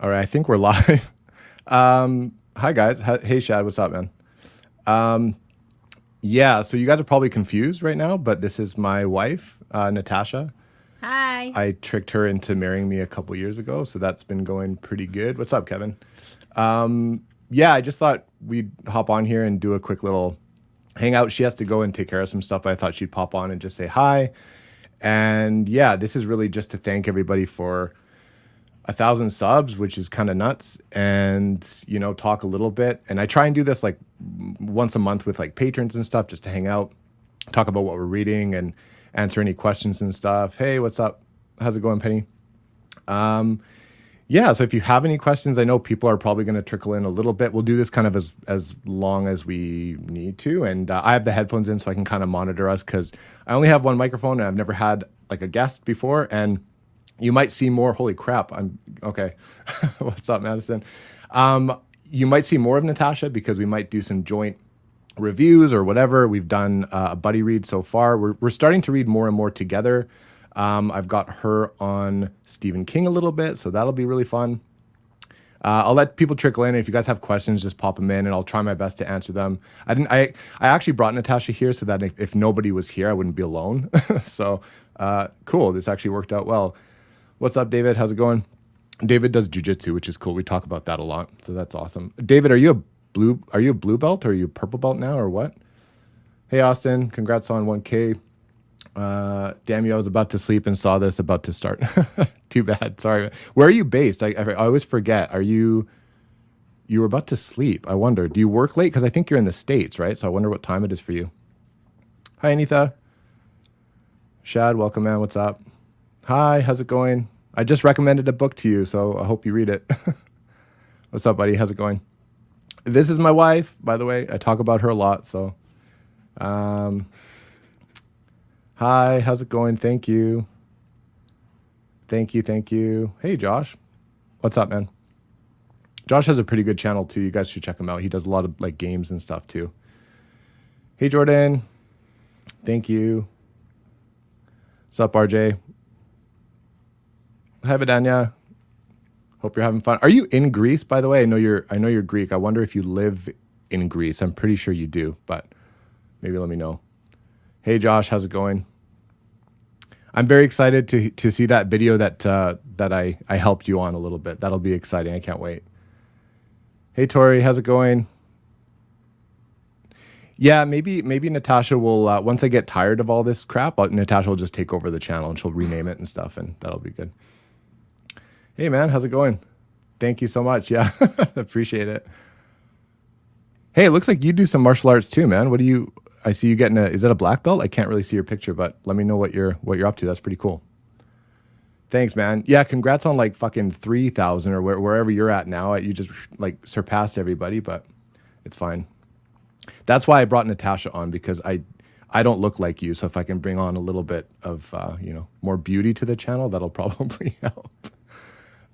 All right, I think we're live. Hi guys. Hey Shad, what's up, man? Um, yeah, so you guys are probably confused right now, but this is my wife, Natasha. Hi. I tricked her into marrying me a couple years ago, so that's been going pretty good. What's up, Kevin? Yeah, I just thought we'd hop on here and do a quick little hangout. She has to go and take care of some stuff, but I thought she'd pop on and just say hi. And yeah, this is really just to thank everybody for 1,000 subs, which is kind of nuts, and talk a little bit. And I try and do this like once a month with like patrons and stuff, just to hang out, talk about what we're reading, and answer any questions and stuff. Hey, what's up? How's it going, Penny? Um, yeah, so if you have any questions, I know people are probably going to trickle in a little bit. We'll do this kind of as long as we need to, and I have the headphones in so I can kind of monitor us because I only have one microphone and I've never had like a guest before, and you might see more. Holy crap! I'm okay. What's up, Madison? You might see more of Natasha because we might do some joint reviews or whatever. We've done a buddy read so far. We're starting to read more and more together. I've got her on Stephen King a little bit, so that'll be really fun. I'll let people trickle in. If you guys have questions, just pop them in, and I'll try my best to answer them. I didn't. I actually brought Natasha here so that if nobody was here, I wouldn't be alone. So cool. This actually worked out well. What's up, David? How's it going? David does jujitsu, which is cool. We talk about that a lot, so that's awesome. David, are you a blue? Are you a blue belt or are you a purple belt now, or what? Hey, Austin, congrats on 1K. Damn you, I was about to sleep and saw this about to start. Too bad. Sorry. Where are you based? I always forget. You were about to sleep? I wonder. Do you work late? Because I think you're in the States, right? So I wonder what time it is for you. Hi, Anita. Shad, welcome, man. What's up? Hi, how's it going? I just recommended a book to you, so I hope you read it. What's up, buddy? How's it going? This is my wife, by the way. I talk about her a lot, so. Um, Hi, how's it going? Thank you. Thank you, thank you. Hey, Josh. What's up, man? Josh has a pretty good channel too. You guys should check him out. He does a lot of like games and stuff too. Hey, Jordan. Thank you. What's up, RJ? Hi, Vidania. Hope you're having fun. Are you in Greece, by the way? I know you're Greek. I wonder if you live in Greece. I'm pretty sure you do, but maybe let me know. Hey, Josh, how's it going? I'm very excited to see that video that I helped you on a little bit. That'll be exciting. I can't wait. Hey, Tori, how's it going? Yeah, maybe Natasha will once I get tired of all this crap, Natasha will just take over the channel and she'll rename it and stuff, and that'll be good. Hey, man, how's it going? Thank you so much. Yeah, appreciate it. Hey, it looks like you do some martial arts too, man. What do you? I see you getting a. Is that a black belt? I can't really see your picture, but let me know what you're up to. That's pretty cool. Thanks, man. Yeah, congrats on like fucking 3,000 or wherever you're at now. You just like surpassed everybody, but it's fine. That's why I brought Natasha on because I don't look like you. So if I can bring on a little bit of more beauty to the channel, that'll probably help.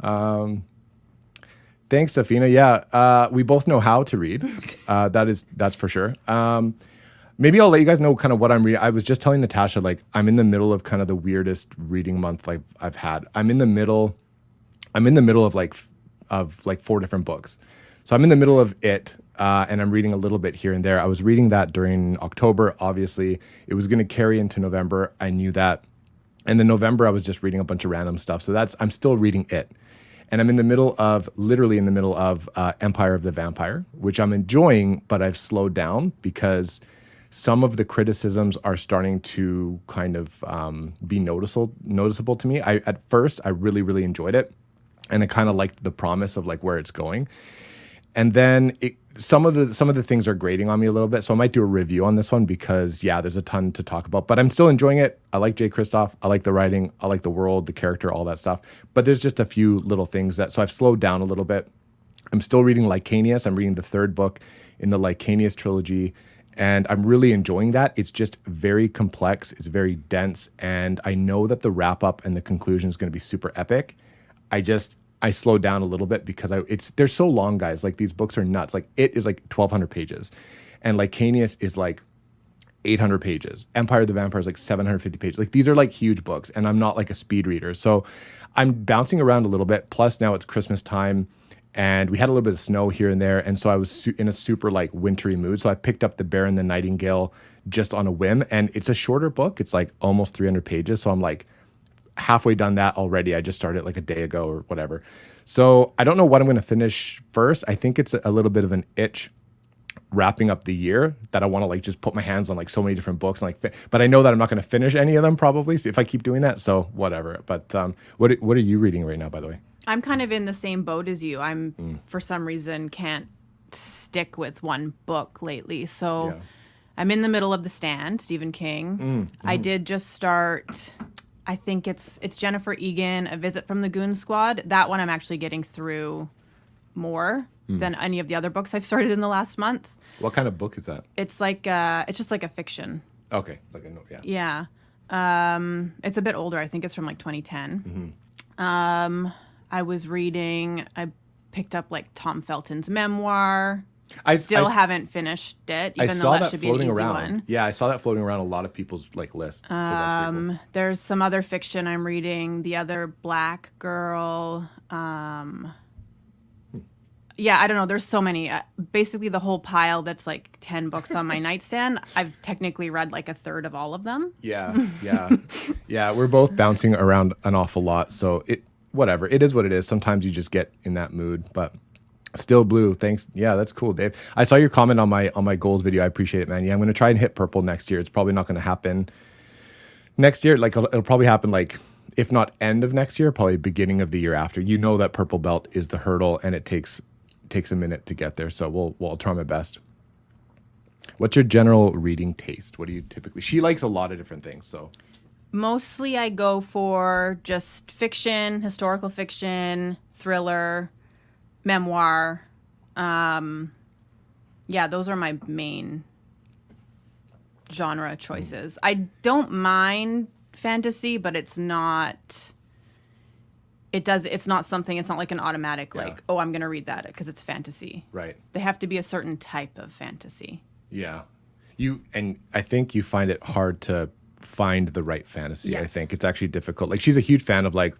Um, Thanks, Safina. Yeah, we both know how to read. That's for sure. Maybe I'll let you guys know kind of what I'm reading. I was just telling Natasha, like, I'm in the middle of kind of the weirdest reading month like I've had. I'm in the middle of like four different books. So I'm in the middle of it, and I'm reading a little bit here and there. I was reading that during October. Obviously, it was going to carry into November. I knew that. And then November, I was just reading a bunch of random stuff. So I'm still reading it. And I'm literally in the middle of Empire of the Vampire, which I'm enjoying, but I've slowed down because some of the criticisms are starting to kind of be noticeable to me. At first, I really, really enjoyed it, and I kind of liked the promise of like where it's going. And then some of the things are grating on me a little bit. So I might do a review on this one because yeah, there's a ton to talk about. But I'm still enjoying it. I like Jay Kristoff. I like the writing. I like the world, the character, all that stuff. But there's just a few little things so I've slowed down a little bit. I'm still reading Lycanius. I'm reading the third book in the Lycanius trilogy, and I'm really enjoying that. It's just very complex. It's very dense, and I know that the wrap up and the conclusion is going to be super epic. I slowed down a little bit because they're so long, guys. Like these books are nuts. Like it is like 1,200 pages, and Lycanius is like 800 pages. Empire of the Vampire is like 750 pages. Like these are like huge books, and I'm not like a speed reader. So I'm bouncing around a little bit. Plus now it's Christmas time, and we had a little bit of snow here and there. And so I was in a super like wintry mood. So I picked up The Bear and the Nightingale just on a whim. And it's a shorter book. It's like almost 300 pages. So I'm like halfway done that already. I just started like a day ago or whatever. So I don't know what I'm going to finish first. I think it's a little bit of an itch wrapping up the year that I want to like just put my hands on like so many different books and like but I know that I'm not going to finish any of them probably if I keep doing that, so whatever. But what are you reading right now, by the way? I'm kind of in the same boat as you. I'm for some reason can't stick with one book lately, so yeah. I'm in the middle of The Stand, Stephen King. I did just start, I think it's Jennifer Egan, A Visit from the Goon Squad. That one I'm actually getting through more than any of the other books I've started in the last month. What kind of book is that? It's like it's just like a fiction. Okay, like a note, yeah. Yeah, it's a bit older. I think it's from like 2010. I was reading. I picked up like Tom Felton's memoir. I haven't finished it, even though that should be an easy one. Yeah, I saw that floating around a lot of people's like lists. So that's pretty cool. There's some other fiction I'm reading. The Other Black Girl. Yeah, I don't know. There's so many. Basically, the whole pile that's like 10 books on my nightstand, I've technically read like a third of all of them. Yeah. Yeah, we're both bouncing around an awful lot. So whatever. It is what it is. Sometimes you just get in that mood. But Still Blue, thanks. Yeah, that's cool, Dave. I saw your comment on my goals video. I appreciate it, man. Yeah, I'm going to try and hit purple next year. It's probably not going to happen next year. Like it'll probably happen like, if not end of next year, probably beginning of the year after. You know that purple belt is the hurdle, and it takes a minute to get there, so I'll try my best. What's your general reading taste? What do you typically? She likes a lot of different things, so mostly I go for just fiction, historical fiction, thriller, memoir. Yeah, those are my main genre choices. I don't mind fantasy, but it's not something, it's not like an automatic, like, oh, I'm going to read that because it's fantasy. Right. They have to be a certain type of fantasy. Yeah. And I think you find it hard to find the right fantasy. Yes. I think it's actually difficult. Like she's a huge fan of like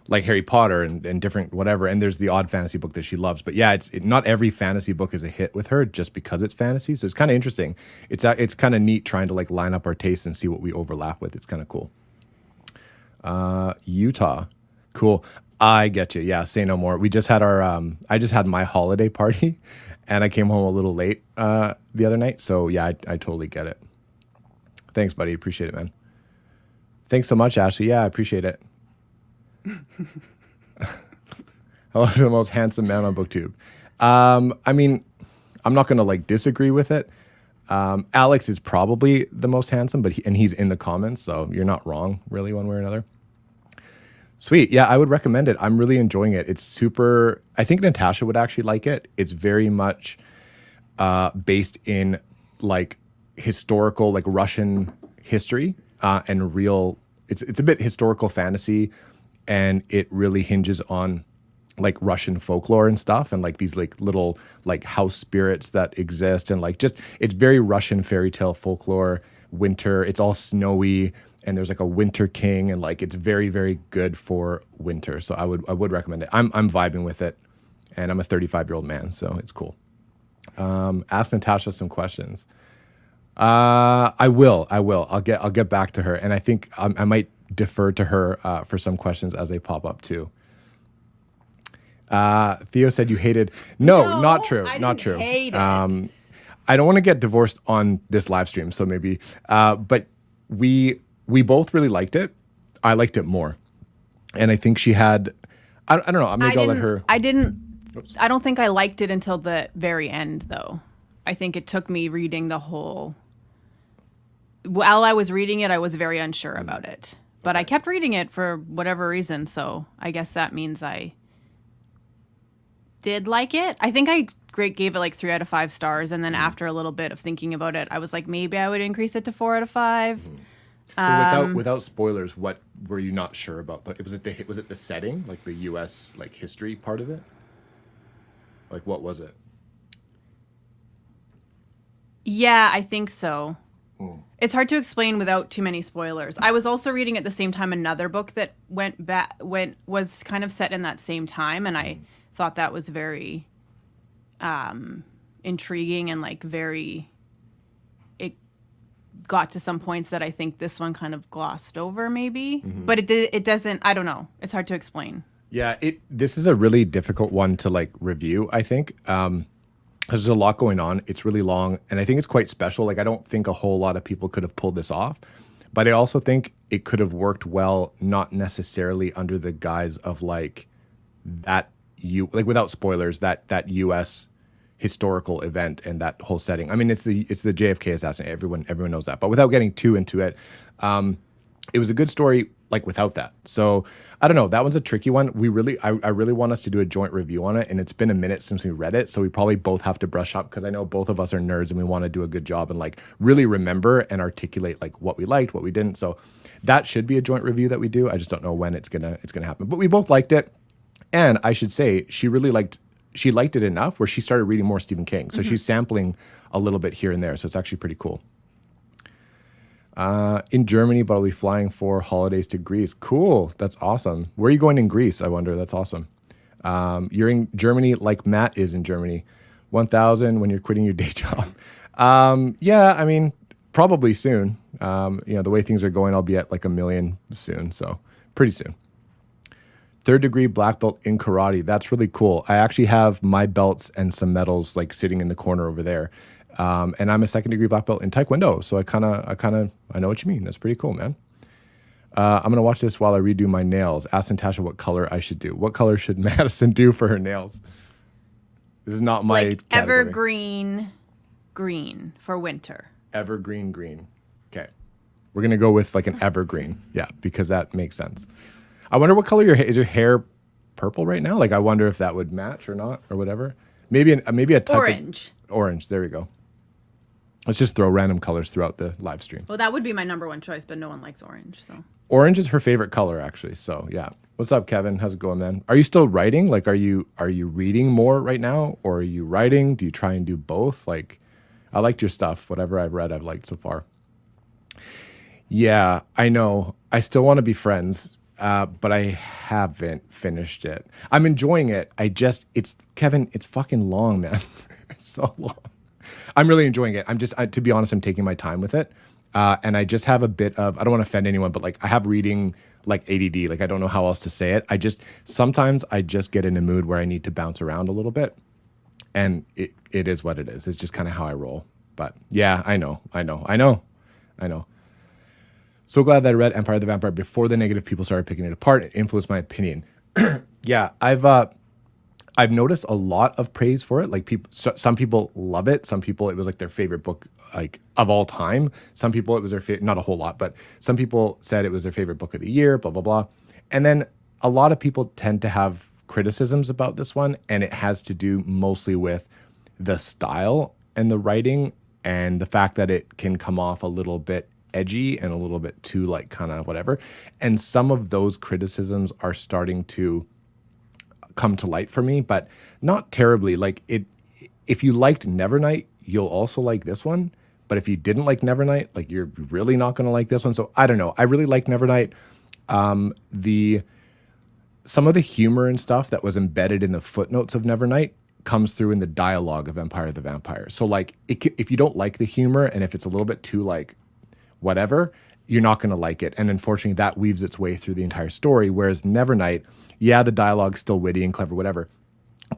Harry Potter and different whatever. And there's the odd fantasy book that she loves. But yeah, not every fantasy book is a hit with her just because it's fantasy. So it's kind of interesting. It's kind of neat trying to like line up our tastes and see what we overlap with. It's kind of cool. Utah. Cool. I get you. Yeah. Say no more. We just had I just had my holiday party and I came home a little late the other night. So yeah, I totally get it. Thanks, buddy. Appreciate it, man. Thanks so much, Ashley. Yeah, I appreciate it. Hello to the most handsome man on BookTube. I mean, I'm not going to like disagree with it. Alex is probably the most handsome, but he's in the comments. So you're not wrong really one way or another. Sweet. Yeah, I would recommend it. I'm really enjoying it. It's super, I think Natasha would actually like it. It's very much based in like historical, like Russian history and real, it's a bit historical fantasy, and it really hinges on like Russian folklore and stuff, and like these like little like house spirits that exist, and like just, it's very Russian fairy tale folklore, winter, it's all snowy, and there's like a winter king, and like it's very, very good for winter. So I would recommend it. I'm vibing with it, and I'm a 35-year-old man, so it's cool. Ask Natasha some questions. I will. I'll get back to her, and I think I might defer to her for some questions as they pop up too. Theo said you hated. No, not true. Not true. Hate it. I don't want to get divorced on this live stream, so maybe. But we both really liked it. I liked it more, and I think she had. I don't know. Maybe I'll let her. I didn't. Oops. I don't think I liked it until the very end, though. I think it took me reading the whole. While I was reading it, I was very unsure about it, but I kept reading it for whatever reason. So I guess that means I did like it. I think I gave it like 3 out of 5 stars, and then after a little bit of thinking about it, I was like, maybe I would increase it to 4 out of 5. So without spoilers, what were you not sure about? Was it the setting, like the U.S. like history part of it? Like what was it? Yeah, I think so. It's hard to explain without too many spoilers. I was also reading at the same time another book that was kind of set in that same time, and I thought that was very intriguing and like very. It got to some points that I think this one kind of glossed over, maybe, but it doesn't. I don't know. It's hard to explain. Yeah, this is a really difficult one to like review, I think. There's a lot going on. It's really long, and I think it's quite special. Like, I don't think a whole lot of people could have pulled this off, but I also think it could have worked well, not necessarily under the guise of like that without spoilers, that US historical event and that whole setting. I mean, it's the JFK assassination. Everyone knows that, but without getting too into it, it was a good story like without that. So I don't know. That one's a tricky one. I really want us to do a joint review on it, and it's been a minute since we read it, so we probably both have to brush up because I know both of us are nerds and we want to do a good job and like really remember and articulate like what we liked, what we didn't. So that should be a joint review that we do. I just don't know when it's gonna happen. But we both liked it, and I should say she liked it enough where she started reading more Stephen King. So she's sampling a little bit here and there. So it's actually pretty cool. In Germany, but I'll be flying for holidays to Greece. Cool. That's awesome. Where are you going in Greece? I wonder. That's awesome. You're in Germany like Matt is in Germany. 1,000 when you're quitting your day job. Yeah, I mean, probably soon. The way things are going, I'll be at like 1 million soon. So pretty soon. 3rd degree black belt in karate. That's really cool. I actually have my belts and some medals like sitting in the corner over there. And I'm a 2nd degree black belt in Taekwondo. So I know what you mean. That's pretty cool, man. I'm going to watch this while I redo my nails. Ask Natasha what color I should do. What color should Madison do for her nails? This is not my like category. Evergreen green for winter. Evergreen green. Okay. We're going to go with like an evergreen. Yeah, because that makes sense. I wonder what color is your hair purple right now? Like, I wonder if that would match or not or whatever. Maybe a type orange. Orange. There we go. Let's just throw random colors throughout the live stream. Well, that would be my number one choice, but no one likes orange. So orange is her favorite color, actually. So yeah. What's up, Kevin? How's it going, man? Are you still writing? Like, are you reading more right now, or are you writing? Do you try and do both? Like, I liked your stuff. Whatever I've read, I've liked so far. Yeah, I know. I still want to be friends, but I haven't finished it. I'm enjoying it. Kevin, it's fucking long, man. It's so long. I'm really enjoying it. To be honest, I'm taking my time with it. And I just have a bit of, I don't want to offend anyone, but like I have reading like ADD, like I don't know how else to say it. Sometimes I just get in a mood where I need to bounce around a little bit, and it is what it is. It's just kind of how I roll. But yeah, I know. So glad that I read Empire of the Vampire before the negative people started picking it apart. It influenced my opinion. Yeah, I've noticed a lot of praise for it. Like some people love it. Some people, it was like their favorite book, like of all time. Some people, it was their favorite, not a whole lot, but some people said it was their favorite book of the year, blah, blah, blah. And then a lot of people tend to have criticisms about this one. And it has to do mostly with the style and the writing and the fact that it can come off a little bit edgy and a little bit too like kind of whatever. And some of those criticisms are starting to come to light for me, but not terribly. Like if you liked Nevernight, you'll also like this one. But if you didn't like Nevernight, like you're really not going to like this one. So I don't know. I really like Nevernight. Some of the humor and stuff that was embedded in the footnotes of Nevernight comes through in the dialogue of Empire of the Vampire. So like if you don't like the humor and if it's a little bit too like whatever, you're not going to like it. And unfortunately, that weaves its way through the entire story. Whereas Nevernight, yeah, the dialogue's still witty and clever, whatever.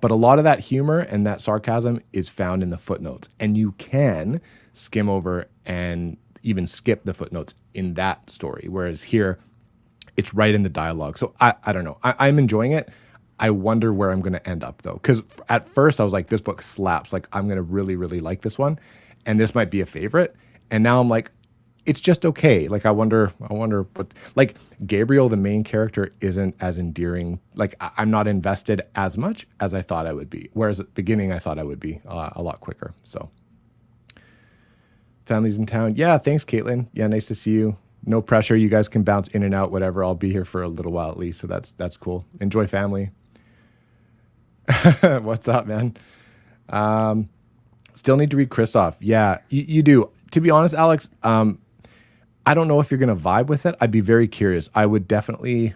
But a lot of that humor and that sarcasm is found in the footnotes. And you can skim over and even skip the footnotes in that story. Whereas here, it's right in the dialogue. So I don't know. I'm enjoying it. I wonder where I'm going to end up, though. Because at first, I was like, this book slaps. Like, I'm going to really, really like this one. And this might be a favorite. And now I'm like, it's just okay. Like, I wonder what, like, Gabriel, the main character, isn't as endearing. Like, I'm not invested as much as I thought I would be. Whereas at the beginning, I thought I would be a lot quicker. So, family's in town. Yeah, thanks, Caitlin. Yeah, nice to see you. No pressure. You guys can bounce in and out, whatever. I'll be here for a little while at least. So that's cool. Enjoy family. What's up, man? Still need to read Kristoff. Yeah, you do. to be honest, Alex, I don't know if you're going to vibe with it. I'd be very curious. I would definitely,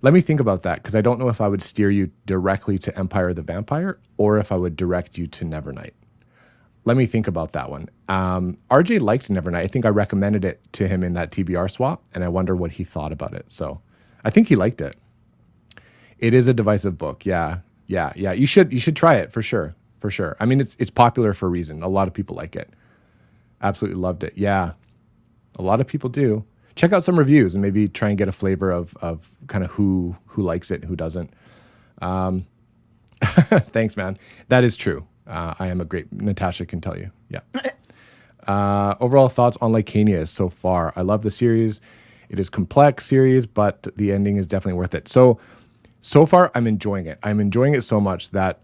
let me think about that, because I don't know if I would steer you directly to Empire of the Vampire or if I would direct you to Nevernight. Let me think about that one. RJ liked Nevernight. I think I recommended it to him in that TBR swap, and I wonder what he thought about it. So I think he liked it. It is a divisive book. Yeah. You should try it for sure. For sure. I mean, it's popular for a reason. A lot of people like it. Absolutely loved it. Yeah. A lot of people do. Check out some reviews and maybe try and get a flavor of kind of who likes it and who doesn't. Thanks, man. That is true. I am a great, Natasha can tell you. Yeah. Overall thoughts on Lycania so far. I love the series. It is complex series, but the ending is definitely worth it. So far, I'm enjoying it. I'm enjoying it so much that,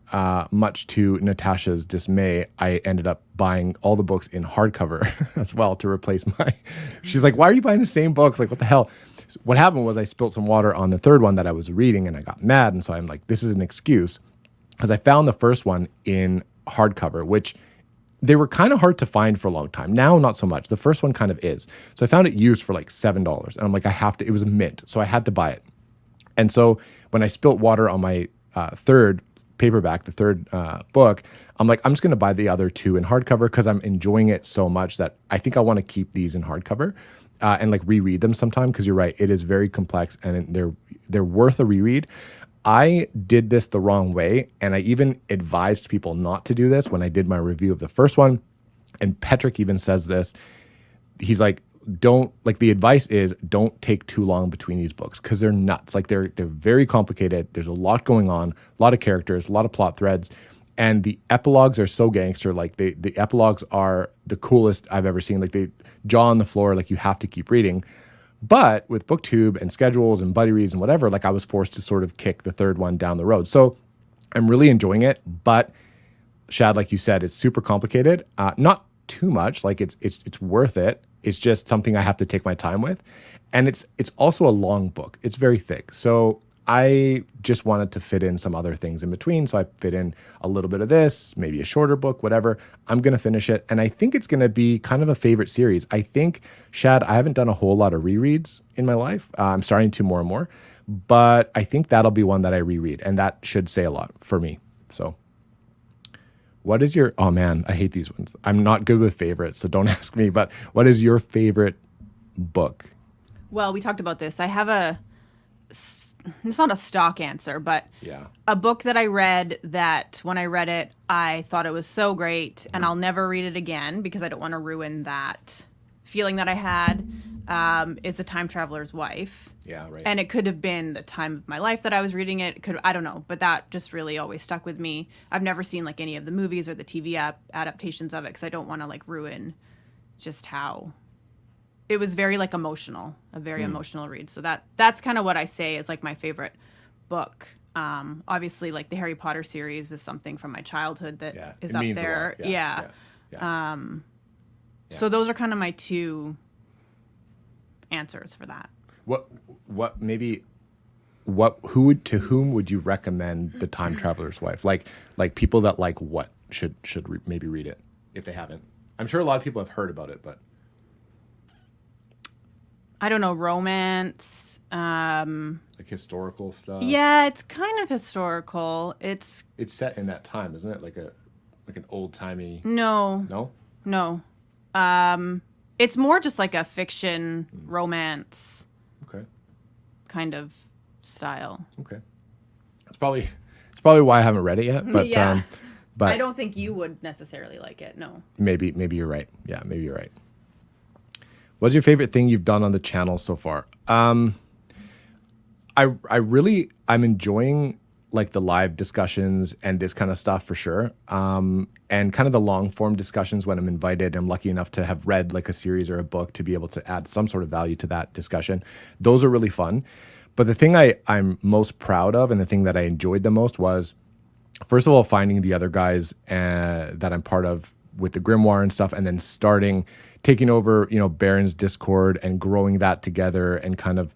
much to Natasha's dismay, I ended up buying all the books in hardcover as well to replace my. She's like, "Why are you buying the same books? Like, what the hell?" So what happened was I spilled some water on the third one that I was reading, and I got mad. And so I'm like, "This is an excuse," because I found the first one in hardcover, which they were kind of hard to find for a long time. Now, not so much. The first one kind of is. So I found it used for like $7, and I'm like, I have to. It was a mint, so I had to buy it. And so when I spilt water on my third paperback, the third book, I'm like, I'm just going to buy the other two in hardcover because I'm enjoying it so much that I think I want to keep these in hardcover and like reread them sometime, because you're right, it is very complex and they're worth a reread. I did this the wrong way, and I even advised people not to do this when I did my review of the first one. And Petrick even says this. He's like, the advice is don't take too long between these books, because they're nuts. Like they're very complicated. There's a lot going on, a lot of characters, a lot of plot threads, and the epilogues are so gangster. Like the epilogues are the coolest I've ever seen. Like they jaw on the floor, like you have to keep reading. But with BookTube and schedules and buddy reads and whatever, like I was forced to sort of kick the third one down the road. So I'm really enjoying it, but Shad, like you said, it's super complicated. Not too much. Like it's worth it. It's just something I have to take my time with. And it's also a long book. It's very thick. So I just wanted to fit in some other things in between. So I fit in a little bit of this, maybe a shorter book, whatever. I'm going to finish it. And I think it's going to be kind of a favorite series. I think, Shad, I haven't done a whole lot of rereads in my life. I'm starting to more and more. But I think that'll be one that I reread. And that should say a lot for me. So what is your, oh man, I hate these ones. I'm not good with favorites, so don't ask me. But what is your favorite book? Well, we talked about this. I have it's not a stock answer, but yeah, a book that I read that when I read it, I thought it was so great, and I'll never read it again because I don't want to ruin that feeling that I had, is A Time Traveler's Wife. Yeah, right. And it could have been the time of my life that I was reading it. I don't know, but that just really always stuck with me. I've never seen like any of the movies or the TV adaptations of it because I don't want to like ruin just how it was very like emotional, a very emotional read. So that's kind of what I say is like my favorite book. Obviously, like the Harry Potter series is something from my childhood that is up there. Yeah. So those are kind of my two answers for that. To whom would you recommend The Time Traveler's Wife? Like people that like what should maybe read it if they haven't? I'm sure a lot of people have heard about it, but I don't know, romance, like historical stuff. Yeah, it's kind of historical. It's set in that time, isn't it? Like an old timey. No. It's more just like a fiction romance. Okay. Kind of style. Okay. It's probably why I haven't read it yet. But yeah. But I don't think you would necessarily like it. No. Maybe you're right. Yeah, maybe you're right. What's your favorite thing you've done on the channel so far? I'm enjoying like the live discussions and this kind of stuff for sure. And kind of the long form discussions when I'm invited. I'm lucky enough to have read like a series or a book to be able to add some sort of value to that discussion. Those are really fun. But the thing I'm most proud of and the thing that I enjoyed the most was, first of all, finding the other guys that I'm part of with the Grimoire and stuff, and then taking over, Baron's Discord and growing that together and kind of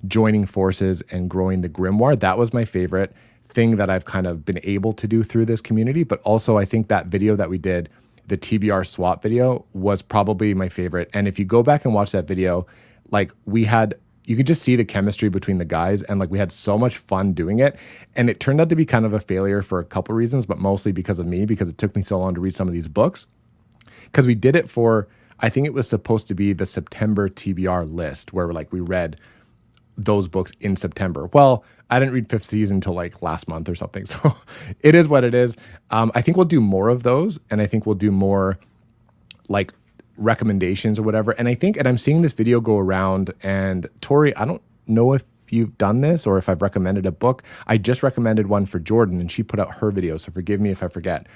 joining forces and growing the Grimoire. That was my favorite thing that I've kind of been able to do through this community. But also I think that video that we did the TBR swap video was probably my favorite. And if you go back and watch that video, like you could just see the chemistry between the guys, and like we had so much fun doing it. And it turned out to be kind of a failure for a couple reasons, but mostly because of me, because it took me so long to read some of these books. Because we did it for, I think it was supposed to be the September TBR list, where like we read those books in September. Well, I didn't read fifth season until like last month or something. So it is what it is. I think we'll do more of those, and I think we'll do more like recommendations or whatever. And I'm seeing this video go around, and Tori, I don't know if you've done this or if I've recommended a book. I just recommended one for Jordan, and she put out her video, so forgive me if I forget.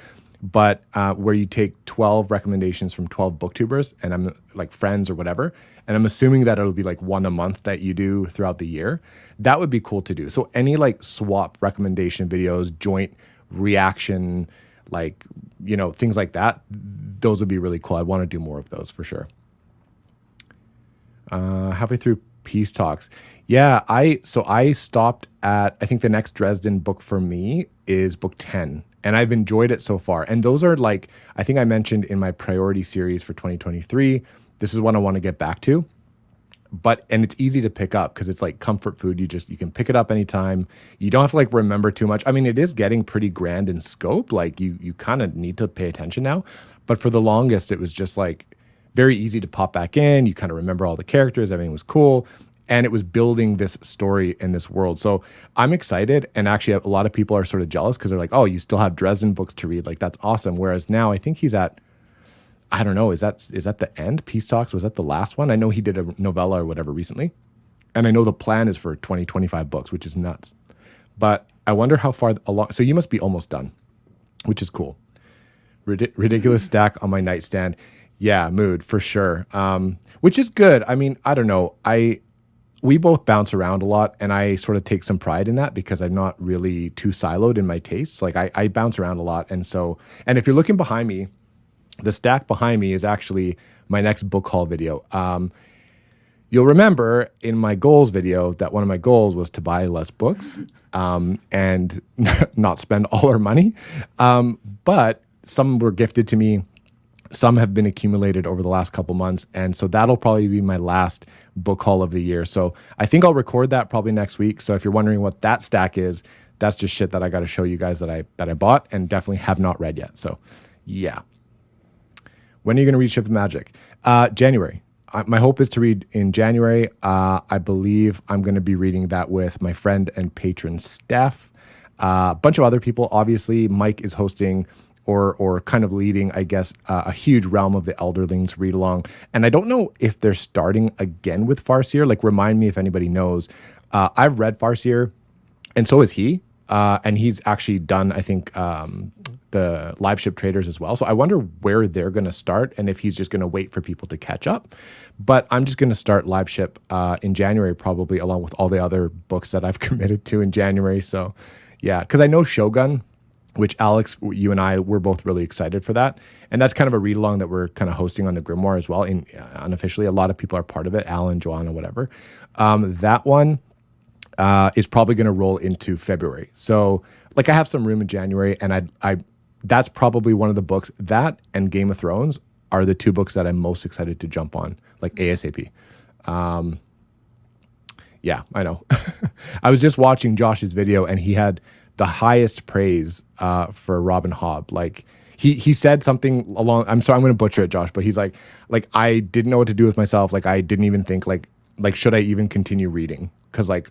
But where you take 12 recommendations from 12 booktubers, and I'm like friends or whatever, and I'm assuming that it'll be like one a month that you do throughout the year. That would be cool to do. So any like swap recommendation videos, joint reaction, like, you know, things like that, those would be really cool. I'd want to do more of those for sure. Halfway through Peace Talks. Yeah, I stopped at, I think the next Dresden book for me is book 10. And I've enjoyed it so far. And those are like, I think I mentioned in my priority series for 2023, this is one I want to get back to. And it's easy to pick up because it's like comfort food. You can pick it up anytime. You don't have to like remember too much. I mean, it is getting pretty grand in scope. Like you kind of need to pay attention now. But for the longest, it was just like very easy to pop back in. You kind of remember all the characters. Everything was cool. And it was building this story in this world. So I'm excited. And actually, a lot of people are sort of jealous because they're like, oh, you still have Dresden books to read. Like, that's awesome. Whereas now I think he's at, I don't know, is that the end? Peace Talks, was that the last one? I know he did a novella or whatever recently. And I know the plan is for 25 books, which is nuts. But I wonder how far along. So you must be almost done, which is cool. Ridiculous stack on my nightstand. Yeah, mood for sure. Which is good. I mean, I don't know. We both bounce around a lot, and I sort of take some pride in that because I'm not really too siloed in my tastes. Like I bounce around a lot. And if you're looking behind me, the stack behind me is actually my next book haul video. You'll remember in my goals video that one of my goals was to buy less books and not spend all our money. But some were gifted to me. Some have been accumulated over the last couple months. And so that'll probably be my last book haul of the year. So I think I'll record that probably next week. So if you're wondering what that stack is, that's just shit that I got to show you guys that I bought and definitely have not read yet. So yeah. When are you going to read Ship of Magic? January. My hope is to read in January. I believe I'm going to be reading that with my friend and patron Steph. A bunch of other people. Obviously, Mike is hosting or kind of leading, I guess, a huge Realm of the Elderlings read along. And I don't know if they're starting again with Farseer. Like, remind me if anybody knows. I've read Farseer, and so has he. And he's actually done, I think, the Live Ship Traders as well. So I wonder where they're going to start and if he's just going to wait for people to catch up. But I'm just going to start Live Ship in January, probably, along with all the other books that I've committed to in January. So yeah, because I know Shogun, which Alex, you and I, we're both really excited for that. And that's kind of a read along that we're kind of hosting on the Grimoire as well. Unofficially, a lot of people are part of it, Alan, Joanna, whatever. That one is probably going to roll into February. So like I have some room in January, and I that's probably one of the books. That and Game of Thrones are the two books that I'm most excited to jump on, like ASAP. Yeah, I know. I was just watching Josh's video, and he had the highest praise for Robin Hobb. Like he said something along, I'm sorry, I'm going to butcher it, Josh, but he's like I didn't know what to do with myself. Like I didn't even think like should I even continue reading? Because like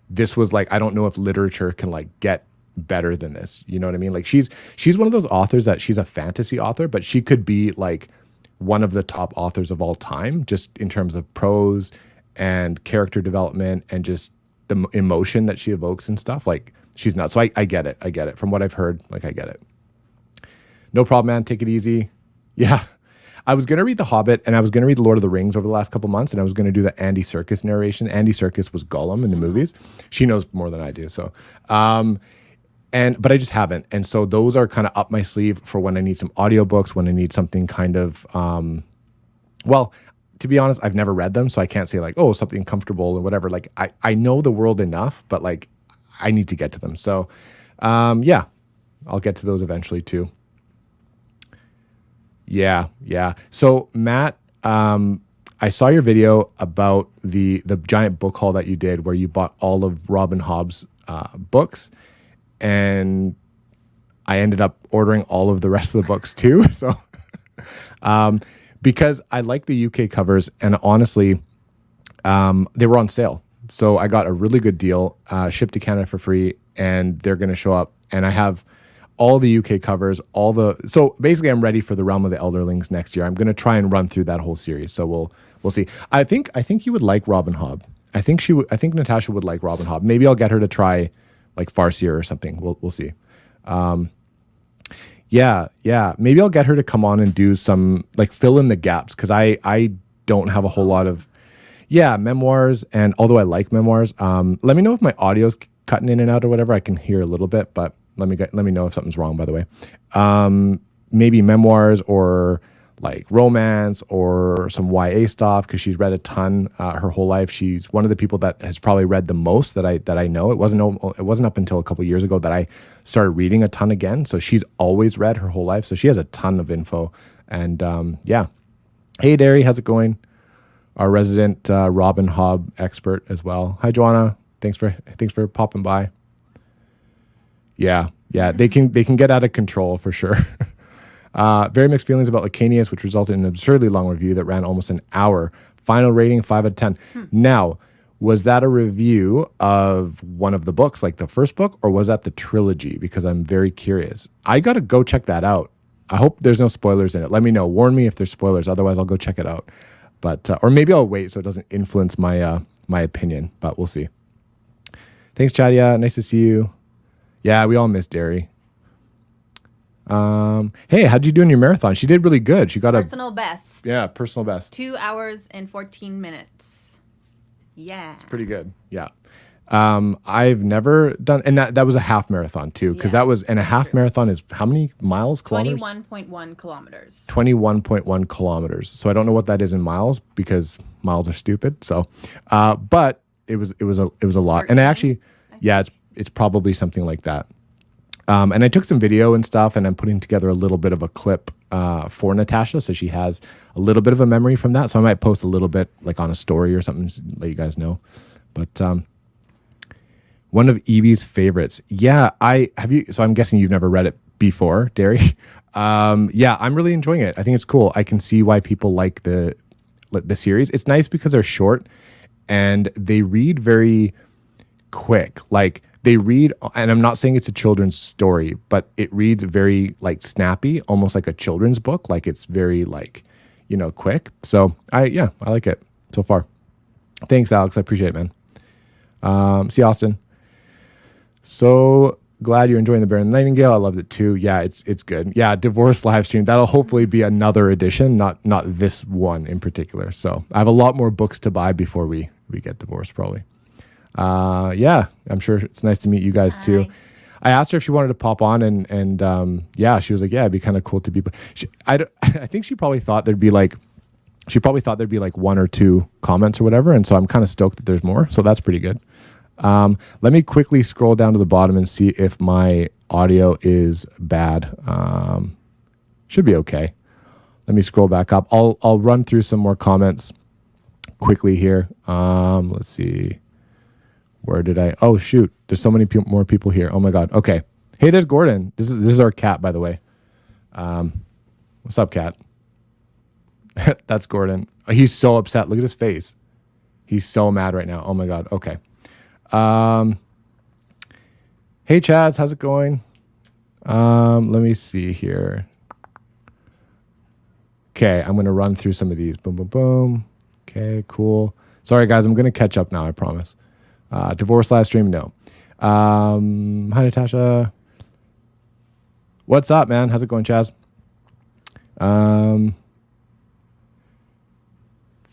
this was like, I don't know if literature can like get better than this. You know what I mean? Like she's one of those authors that she's a fantasy author, but she could be like one of the top authors of all time, just in terms of prose and character development and just the emotion that she evokes and stuff. Like she's nuts. So I get it. I get it. From what I've heard, like I get it. No problem, man. Take it easy. Yeah. I was going to read The Hobbit, and I was going to read The Lord of the Rings over the last couple months, and I was going to do the Andy Serkis narration. Andy Serkis was Gollum in the movies. She knows more than I do. So, but I just haven't. And so those are kind of up my sleeve for when I need some audiobooks, when I need something kind of, well, to be honest, I've never read them, so I can't say like, oh, something comfortable and whatever. Like I know the world enough, but like I need to get to them. So, yeah, I'll get to those eventually too. Yeah, yeah. So Matt, I saw your video about the giant book haul that you did, where you bought all of Robin Hobb's books, and I ended up ordering all of the rest of the books too. So, because I like the UK covers, and honestly, they were on sale, so I got a really good deal, shipped to Canada for free, and they're going to show up. And I have all the UK covers, so basically I'm ready for the Realm of the Elderlings next year. I'm going to try and run through that whole series. So we'll see. I think you would like Robin Hobb. I think Natasha would like Robin Hobb. Maybe I'll get her to try like Farseer or something. We'll see. Yeah. Maybe I'll get her to come on and do some, like, fill in the gaps, because I don't have a whole lot of memoirs. And although I like memoirs, let me know if my audio's cutting in and out or whatever. I can hear a little bit, but let me know if something's wrong, by the way. Maybe memoirs, or like romance, or some YA stuff, because she's read a ton her whole life. She's one of the people that has probably read the most that I know. It wasn't up until a couple years ago that I started reading a ton again. So she's always read her whole life. So she has a ton of info. And yeah. Hey, Derry, how's it going? Our resident Robin Hobb expert as well. Hi, Joanna. Thanks for popping by. Yeah, they can get out of control for sure. Very mixed feelings about Lacanius, which resulted in an absurdly long review that ran almost an hour. Final rating 5 out of 10. Now, was that a review of one of the books, like the first book, or was that the trilogy? Because I'm very curious. I gotta go check that out. I hope there's no spoilers in it. Let me know. Warn me if there's spoilers. Otherwise, I'll go check it out. But or maybe I'll wait so it doesn't influence my my opinion. But we'll see. Thanks, Chadia. Nice to see you. Yeah, we all miss Derry. Hey, how'd you do in your marathon? She did really good. She got personal best. Yeah, personal best. 2 hours and 14 minutes. Yeah. It's pretty good. Yeah. I've never done, and that was a half marathon too, because that was, and a half marathon is how many miles, kilometers? 21.1 kilometers. 21.1 kilometers. So I don't know what that is in miles, because miles are stupid. So, but it was a lot. 13, and I actually, it's probably something like that. And I took some video and stuff, and I'm putting together a little bit of a clip for Natasha, so she has a little bit of a memory from that. So I might post a little bit, like on a story or something, to let you guys know. But one of Evie's favorites. Yeah, so I'm guessing you've never read it before, Derry. Yeah, I'm really enjoying it. I think it's cool. I can see why people like the series. It's nice because they're short and they read very quick. Like, they read, and I'm not saying it's a children's story, but it reads very like snappy, almost like a children's book. Like, it's very like, quick. So I like it so far. Thanks, Alex. I appreciate it, man. See Austin. So glad you're enjoying the Bear and the Nightingale. I loved it too. Yeah, it's good. Yeah, divorce live stream. That'll hopefully be another edition, not this one in particular. So I have a lot more books to buy before we get divorced, probably. Yeah, I'm sure it's nice to meet you guys too. I asked her if she wanted to pop on, and yeah, she was like, yeah, it'd be kind of cool to be. I think she probably thought there'd be like one or two comments or whatever, and so I'm kind of stoked that there's more. So that's pretty good. Let me quickly scroll down to the bottom and see if my audio is bad. Should be okay. Let me scroll back up. I'll run through some more comments quickly here. Let's see. Where did I? Oh, shoot. There's so many more people here. Oh, my God. Okay. Hey, there's Gordon. This is our cat, by the way. What's up, cat? That's Gordon. He's so upset. Look at his face. He's so mad right now. Oh, my God. Okay. Hey, Chaz. How's it going? Let me see here. Okay. I'm going to run through some of these. Boom, boom, boom. Okay, cool. Sorry, guys. I'm going to catch up now. I promise. Divorce live stream, no. Hi, Natasha. What's up, man? How's it going, Chaz?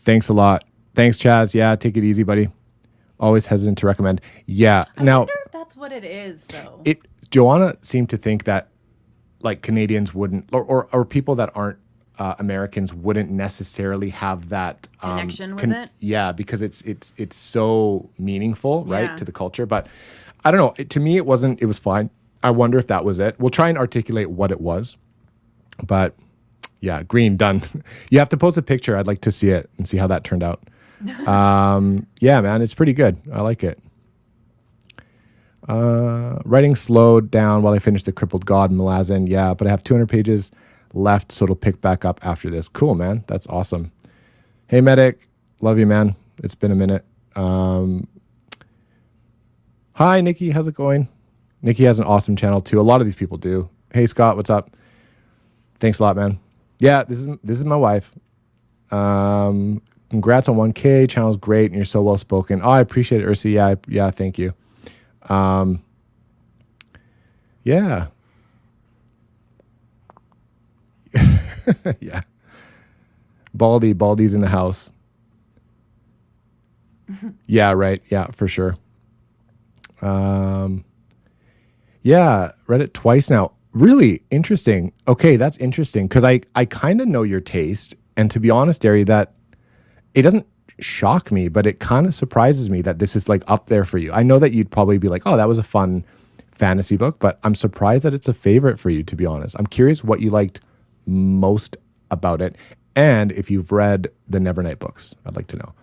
Thanks a lot. Thanks, Chaz. Yeah, take it easy, buddy. Always hesitant to recommend. Yeah. I wonder if that's what it is, though. Joanna seemed to think that, like, Canadians wouldn't, or people that aren't Americans wouldn't necessarily have that connection with it. Yeah, because it's so meaningful, right, to the culture. But I don't know. To me, it wasn't. It was fine. I wonder if that was it. We'll try and articulate what it was. But Yeah, green, done. You have to post a picture. I'd like to see it and see how that turned out. Yeah, man, it's pretty good. I like it. Writing slowed down while I finished The Crippled God, Malazan. Yeah, but I have 200 pages left, so it'll pick back up after this. Cool, man. That's awesome. Hey, Medic. Love you, man. It's been a minute. Hi, Nikki. How's it going? Nikki has an awesome channel, too. A lot of these people do. Hey, Scott. What's up? Thanks a lot, man. Yeah, this is my wife. Congrats on 1K. Channel's great, and you're so well spoken. Oh, I appreciate it, Ursi. Yeah, thank you. Yeah. Yeah. Baldy's in the house. Yeah, right. Yeah, for sure. Yeah, read it twice now. Really interesting. Okay, that's interesting because I kind of know your taste, and to be honest, Derry, that it doesn't shock me, but it kind of surprises me that this is like up there for you. I know that you'd probably be like, oh, that was a fun fantasy book, but I'm surprised that it's a favorite for you, to be honest. I'm curious what you liked most about it, and if you've read the Nevernight books. I'd like to know.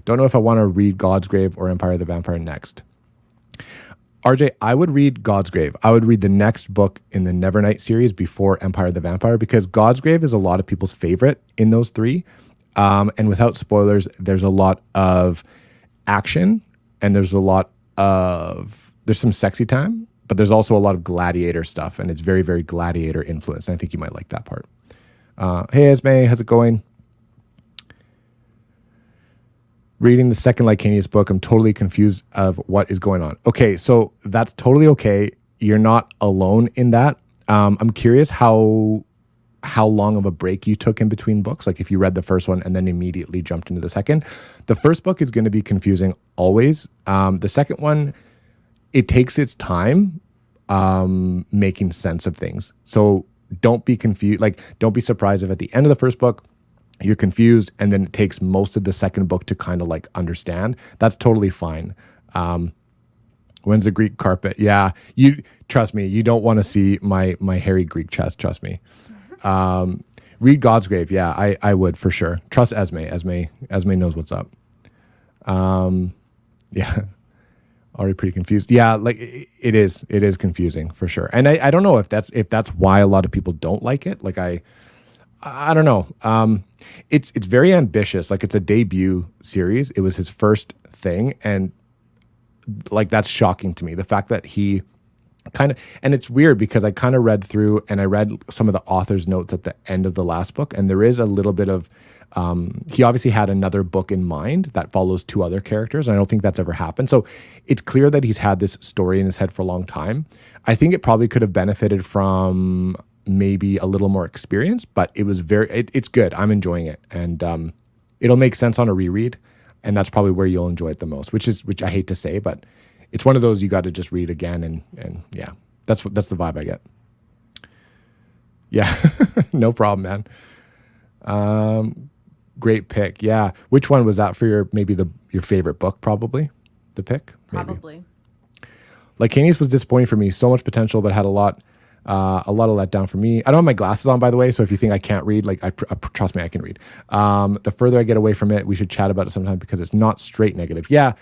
Don't know if I want to read God's Grave or Empire of the Vampire next. RJ, I would read God's Grave. I would read the next book in the Nevernight series before Empire of the Vampire, because God's Grave is a lot of people's favorite in those three. And without spoilers, there's a lot of action, and there's some sexy time, but there's also a lot of gladiator stuff, and it's very, very gladiator influenced. I think you might like that part. Hey, Esme, how's it going? Reading the second Lycanius book, I'm totally confused of what is going on. Okay, so that's totally okay. You're not alone in that. I'm curious how long of a break you took in between books. Like if you read the first one and then immediately jumped into the second. The first book is going to be confusing always. The second one, it takes its time making sense of things. So don't be confused. Like don't be surprised if at the end of the first book, you're confused, and then it takes most of the second book to kind of like understand. That's totally fine. When's the Greek carpet? Yeah, you trust me. You don't want to see my hairy Greek chest. Trust me. Read God's Grave. Yeah, I would for sure. Trust Esme. Esme knows what's up. Yeah, already pretty confused. Yeah, like it is confusing for sure. And I don't know if that's why a lot of people don't like it. Like I don't know. It's very ambitious. Like it's a debut series. It was his first thing, and like that's shocking to me. The fact that he kind of, and it's weird because I kind of read through and I read some of the author's notes at the end of the last book, and there is a little bit of he obviously had another book in mind that follows two other characters, and I don't think that's ever happened. So it's clear that he's had this story in his head for a long time. I think it probably could have benefited from maybe a little more experience, but it was it's good. I'm enjoying it, and it'll make sense on a reread, and that's probably where you'll enjoy it the most, which I hate to say, but it's one of those you got to just read again, and yeah, that's the vibe I get. Yeah, no problem, man. Great pick. Yeah, which one was that for your favorite book? Probably the pick. Probably. Lycanius was disappointing for me. So much potential, but had a lot of letdown for me. I don't have my glasses on, by the way, so if you think I can't read, like trust me, I can read. The further I get away from it, we should chat about it sometime because it's not straight negative. Yeah,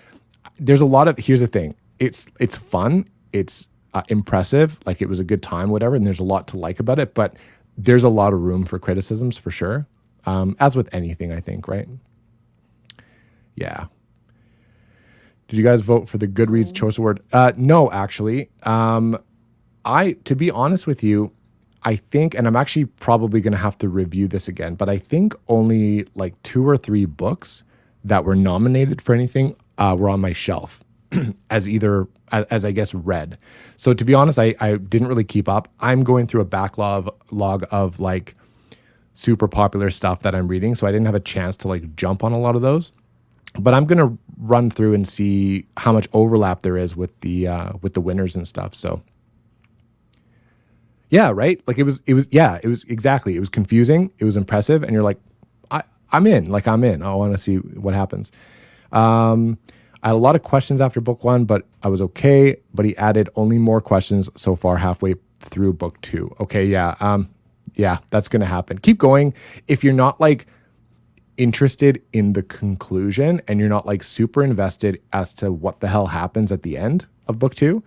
there's a lot of. Here's the thing. It's fun. It's impressive. Like it was a good time, whatever. And there's a lot to like about it, but there's a lot of room for criticisms for sure. As with anything, I think, right? Yeah. Did you guys vote for the Goodreads Choice Award? No, actually. To be honest with you, I think, and I'm actually probably going to have to review this again, but I think only like 2 or 3 books that were nominated for anything were on my shelf as I guess read. So to be honest, I didn't really keep up. I'm going through a backlog of like super popular stuff that I'm reading, so I didn't have a chance to like jump on a lot of those. But I'm gonna run through and see how much overlap there is with the winners and stuff. So yeah, right. Like it was exactly. It was confusing. It was impressive, and you're like, I'm in. Like I'm in. I want to see what happens. I had a lot of questions after book 1, but I was okay. But he added only more questions so far halfway through book 2. Okay, yeah. Yeah, that's going to happen. Keep going. If you're not like interested in the conclusion and you're not like super invested as to what the hell happens at the end of book 2,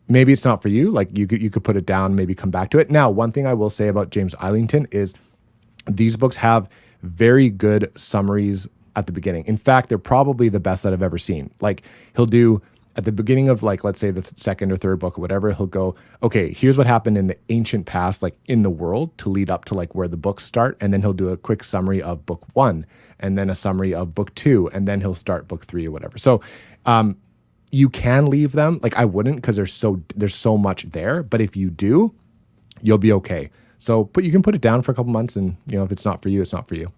maybe it's not for you. Like you could put it down, maybe come back to it. Now, one thing I will say about James Islington is these books have very good summaries at the beginning. In fact, they're probably the best that I've ever seen. Like he'll do at the beginning of like, let's say the second or third book or whatever, he'll go, okay, here's what happened in the ancient past, like in the world to lead up to like where the books start. And then he'll do a quick summary of book 1 and then a summary of book 2. And then he'll start book 3 or whatever. So, you can leave them. Like I wouldn't, because there's so much there, but if you do, you'll be okay. So, you can put it down for a couple months and, if it's not for you, it's not for you.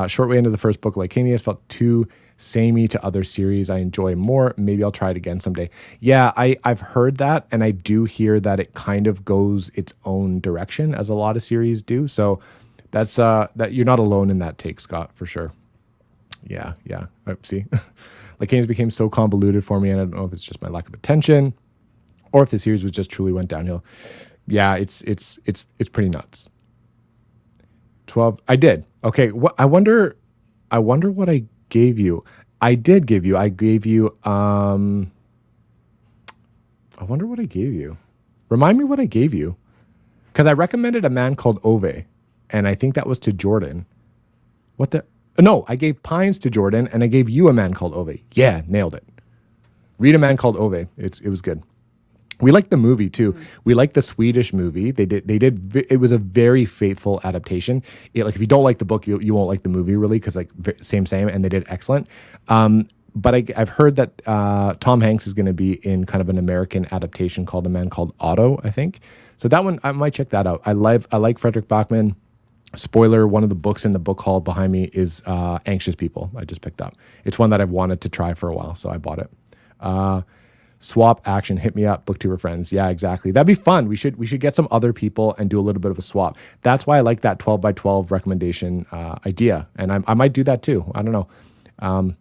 Short way into the first book, Lycanius felt too samey to other series I enjoy more. Maybe I'll try it again someday. Yeah, I've heard that, and I do hear that it kind of goes its own direction as a lot of series do. So that's that you're not alone in that take, Scott, for sure. Yeah. See, Lycanius became so convoluted for me, and I don't know if it's just my lack of attention or if the series was just truly went downhill. Yeah, it's pretty nuts. 12. I did. Okay. What I wonder what I gave you. I gave you, I wonder what I gave you. Remind me what I gave you. Because I recommended A Man Called Ove, and I think that was to Jordan. No, I gave Pines to Jordan, and I gave you A Man Called Ove. Yeah, nailed it. Read A Man Called Ove. It was good. We liked the movie too. We liked the Swedish movie. It was a very faithful adaptation. Like if you don't like the book, you won't like the movie really, because like same, and they did excellent. But I've heard that Tom Hanks is going to be in kind of an American adaptation called A Man Called Otto, I think. So that one, I might check that out. I like Frederick Bachman. Spoiler, one of the books in the book haul behind me is Anxious People. I just picked up. It's one that I've wanted to try for a while, so I bought it. Swap action, hit me up, booktuber friends. Yeah, exactly. That'd be fun. We should get some other people and do a little bit of a swap. That's why I like that 12 by 12 recommendation idea. And I might do that too. I don't know.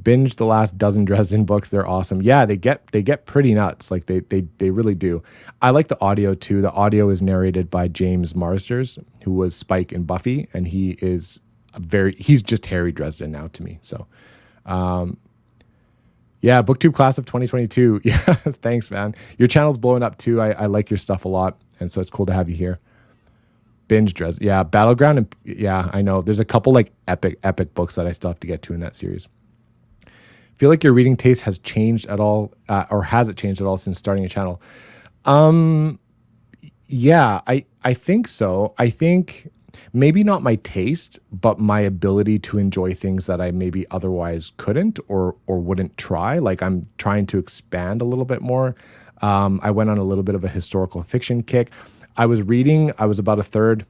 Binge the last dozen Dresden books. They're awesome. Yeah, they get pretty nuts. Like they really do. I like the audio too. The audio is narrated by James Marsters, who was Spike in Buffy, and he's just Harry Dresden now to me. So, yeah, BookTube class of 2022. Yeah, thanks, man. Your channel's blowing up too. I like your stuff a lot, and so it's cool to have you here. Binge Dresden. Yeah, Battleground. And yeah, I know. There's a couple like epic books that I still have to get to in that series. Feel like your reading taste has changed at all, or has it changed at all since starting a channel? Yeah, I think so. I think maybe not my taste, but my ability to enjoy things that I maybe otherwise couldn't or wouldn't try. Like I'm trying to expand a little bit more. I went on a little bit of a historical fiction kick. I was about a third,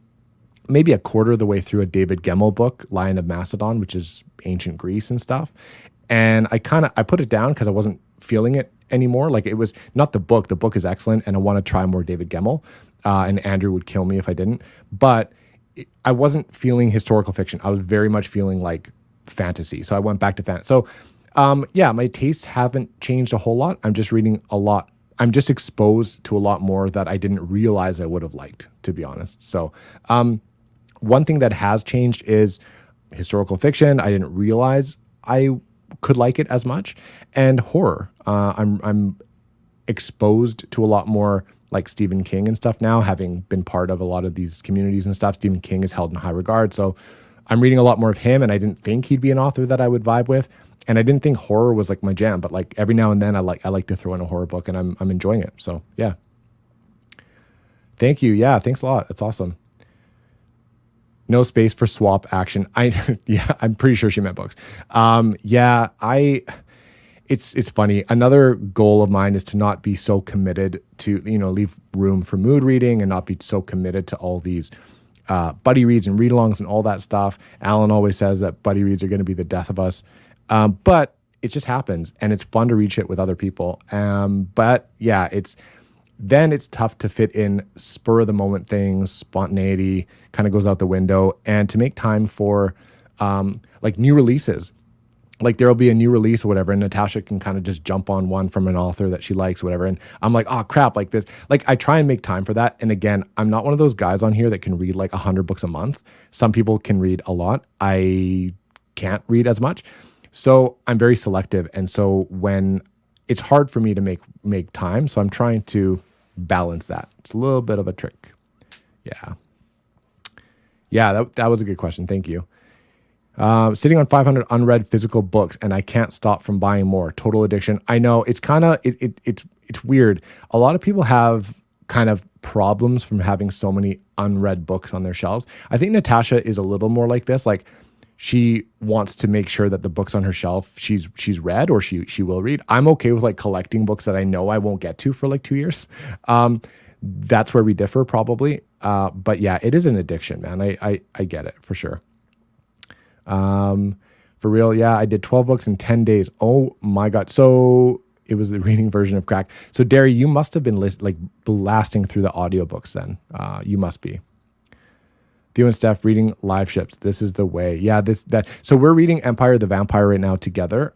maybe a quarter of the way through a David Gemmell book, Lion of Macedon, which is ancient Greece and stuff. And I put it down because I wasn't feeling it anymore. Like it was not the book. The book is excellent, and I want to try more David Gemmell. And Andrew would kill me if I didn't. But I wasn't feeling historical fiction. I was very much feeling like fantasy. So I went back to fantasy. So yeah, my tastes haven't changed a whole lot. I'm just reading a lot. I'm just exposed to a lot more that I didn't realize I would have liked, to be honest. So one thing that has changed is historical fiction. I didn't realize I could like it as much. And horror. I'm exposed to a lot more like Stephen King and stuff now, having been part of a lot of these communities and stuff. Stephen King is held in high regard. So I'm reading a lot more of him, and I didn't think he'd be an author that I would vibe with. And I didn't think horror was like my jam, but like every now and then I like to throw in a horror book, and I'm enjoying it. So yeah. Thank you. Yeah, thanks a lot. That's awesome. No space for swap action. I'm pretty sure she meant books. It's funny. Another goal of mine is to not be so committed to, leave room for mood reading and not be so committed to all these buddy reads and read-alongs and all that stuff. Alan always says that buddy reads are going to be the death of us. But it just happens, and it's fun to read shit with other people. But yeah, it's tough to fit in spur of the moment things. Spontaneity kind of goes out the window, and to make time for like new releases. like there'll be a new release or whatever, and Natasha can kind of just jump on one from an author that she likes, whatever. And I'm like, oh crap, like this. Like I try and make time for that. And again, I'm not one of those guys on here that can read like 100 books a month. Some people can read a lot. I can't read as much. So I'm very selective. And so when it's hard for me to make time, so I'm trying to balance that. It's a little bit of a trick. Yeah. Yeah, that was a good question. Thank you. Sitting on 500 unread physical books, and I can't stop from buying more. Total addiction. I know it's kind of it's weird. A lot of people have kind of problems from having so many unread books on their shelves. I think Natasha is a little more like this. Like she wants to make sure that the books on her shelf she's read or she will read. I'm okay with like collecting books that I know I won't get to for like 2 years. That's where we differ probably. But yeah, it is an addiction, man. I get it for sure. For real. Yeah. I did 12 books in 10 days. Oh my God. So it was the reading version of crack. So Derry, you must have been blasting through the audiobooks then. You must be. Theo and Steph reading live ships. This is the way. Yeah. So we're reading Empire of the Vampire right now together.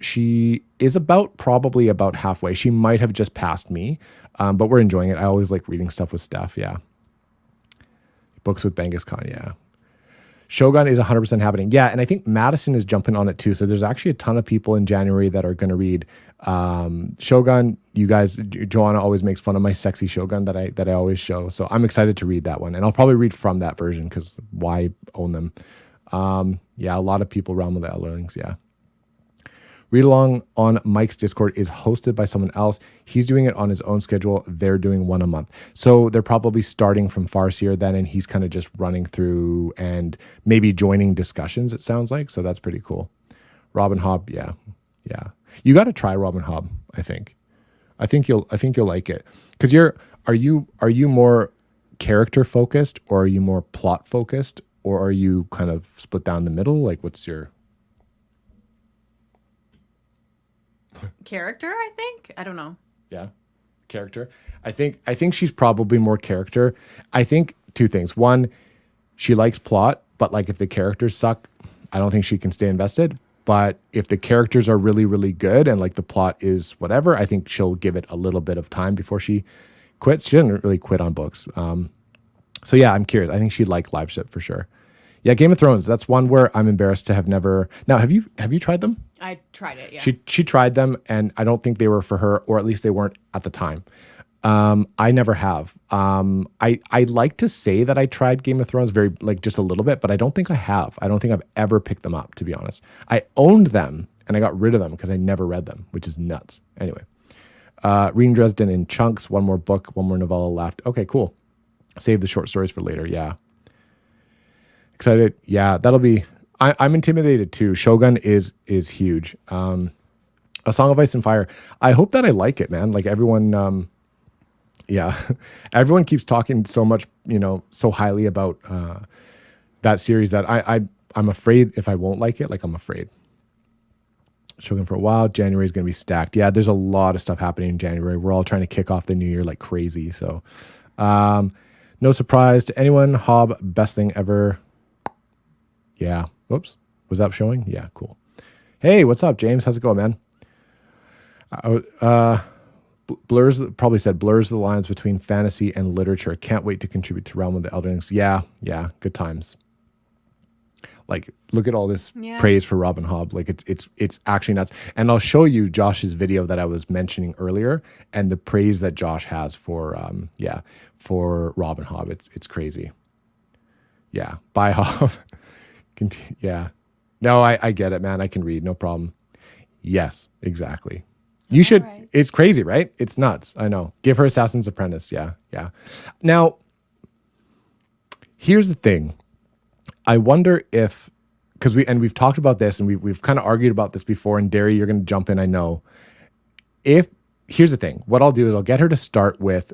She is probably about halfway. She might have just passed me. But we're enjoying it. I always like reading stuff with Steph. Yeah. Books with Genghis Khan. Yeah. Shogun is 100% happening. Yeah, and I think Madison is jumping on it too. So there's actually a ton of people in January that are going to read Shogun. You guys, Joanna always makes fun of my sexy Shogun that I always show. So I'm excited to read that one. And I'll probably read from that version because why own them? Yeah, a lot of people Realm of the Elderlings, yeah. Read along on Mike's Discord is hosted by someone else. He's doing it on his own schedule. They're doing one a month. So they're probably starting from Farseer then, and he's kind of just running through and maybe joining discussions, it sounds like. So that's pretty cool. Robin Hobb, yeah. Yeah. You got to try Robin Hobb, I think. I think you'll like it. Because are you more character focused, or are you more plot focused, or are you kind of split down the middle? Like what's your character? I think. I don't know. Yeah, character. I think she's probably more character. I think two things. One, she likes plot, but like if the characters suck, I don't think she can stay invested. But if the characters are really, really good and like the plot is whatever, I think she'll give it a little bit of time before she quits. She doesn't really quit on books. So yeah, I'm curious. I think she'd like live ship for sure. Yeah, Game of Thrones. That's one where I'm embarrassed to have never. Now, have you tried them? I tried it. Yeah. She tried them, and I don't think they were for her, or at least they weren't at the time. I never have. I like to say that I tried Game of Thrones very like just a little bit, but I don't think I have. I don't think I've ever picked them up, to be honest. I owned them and I got rid of them because I never read them, which is nuts. Anyway, reading Dresden in chunks. One more book, one more novella left. Okay, cool. Save the short stories for later. Yeah. Excited. Yeah, that'll be. I'm intimidated too. Shogun is huge. A Song of Ice and Fire. I hope that I like it, man. Like everyone. Yeah, everyone keeps talking so much, so highly about that series that I'm afraid if I won't like it. Like I'm afraid. Shogun for a while. January is going to be stacked. Yeah, there's a lot of stuff happening in January. We're all trying to kick off the new year like crazy. So, no surprise to anyone. Hobb, best thing ever. Yeah. Whoops. Was that showing? Yeah. Cool. Hey, what's up, James? How's it going, man? Blurs the lines between fantasy and literature. Can't wait to contribute to Realm of the Elderlings. Yeah. Good times. Like, look at all this praise for Robin Hobb. Like, it's actually nuts. And I'll show you Josh's video that I was mentioning earlier, and the praise that Josh has for Robin Hobb. It's crazy. Yeah. Bye, Hobb. Yeah. No, I get it, man. I can read. No problem. Yes, exactly. You should. Right. It's crazy, right? It's nuts. I know. Give her Assassin's Apprentice. Yeah. Now, here's the thing. I wonder if, because we've talked about this and we've kind of argued about this before. And Derry, you're going to jump in. I know. Here's the thing. What I'll do is I'll get her to start with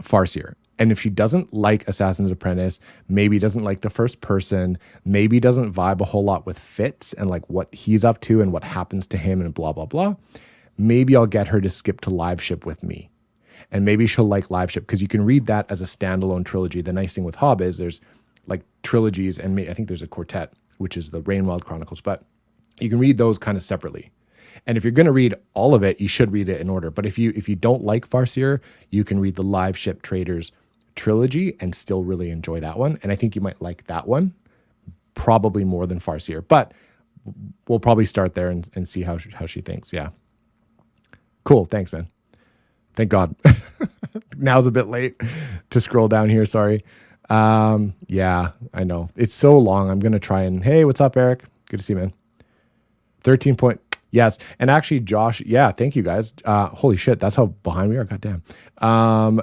Farseer. And if she doesn't like Assassin's Apprentice, maybe doesn't like the first person, maybe doesn't vibe a whole lot with Fitz and like what he's up to and what happens to him and blah, blah, blah, maybe I'll get her to skip to Live Ship with me. And maybe she'll like Live Ship because you can read that as a standalone trilogy. The nice thing with Hobb is there's like trilogies, and I think there's a quartet, which is the Rainwild Chronicles. But You can read those kind of separately. And if you're going to read all of it, you should read it in order. But if you don't like Farseer, you can read the Live Ship Traders trilogy and still really enjoy that one. And I think you might like that one probably more than Farseer. But we'll probably start there and see how she thinks. Yeah. Cool. Thanks, man. Thank God. Now's a bit late to scroll down here. Sorry. Yeah, I know. It's so long. I'm going to try and, hey, what's up, Eric? Good to see you, man. 13 point. Yes. And actually, Josh, yeah, thank you guys. Holy shit. That's how behind we are. Goddamn.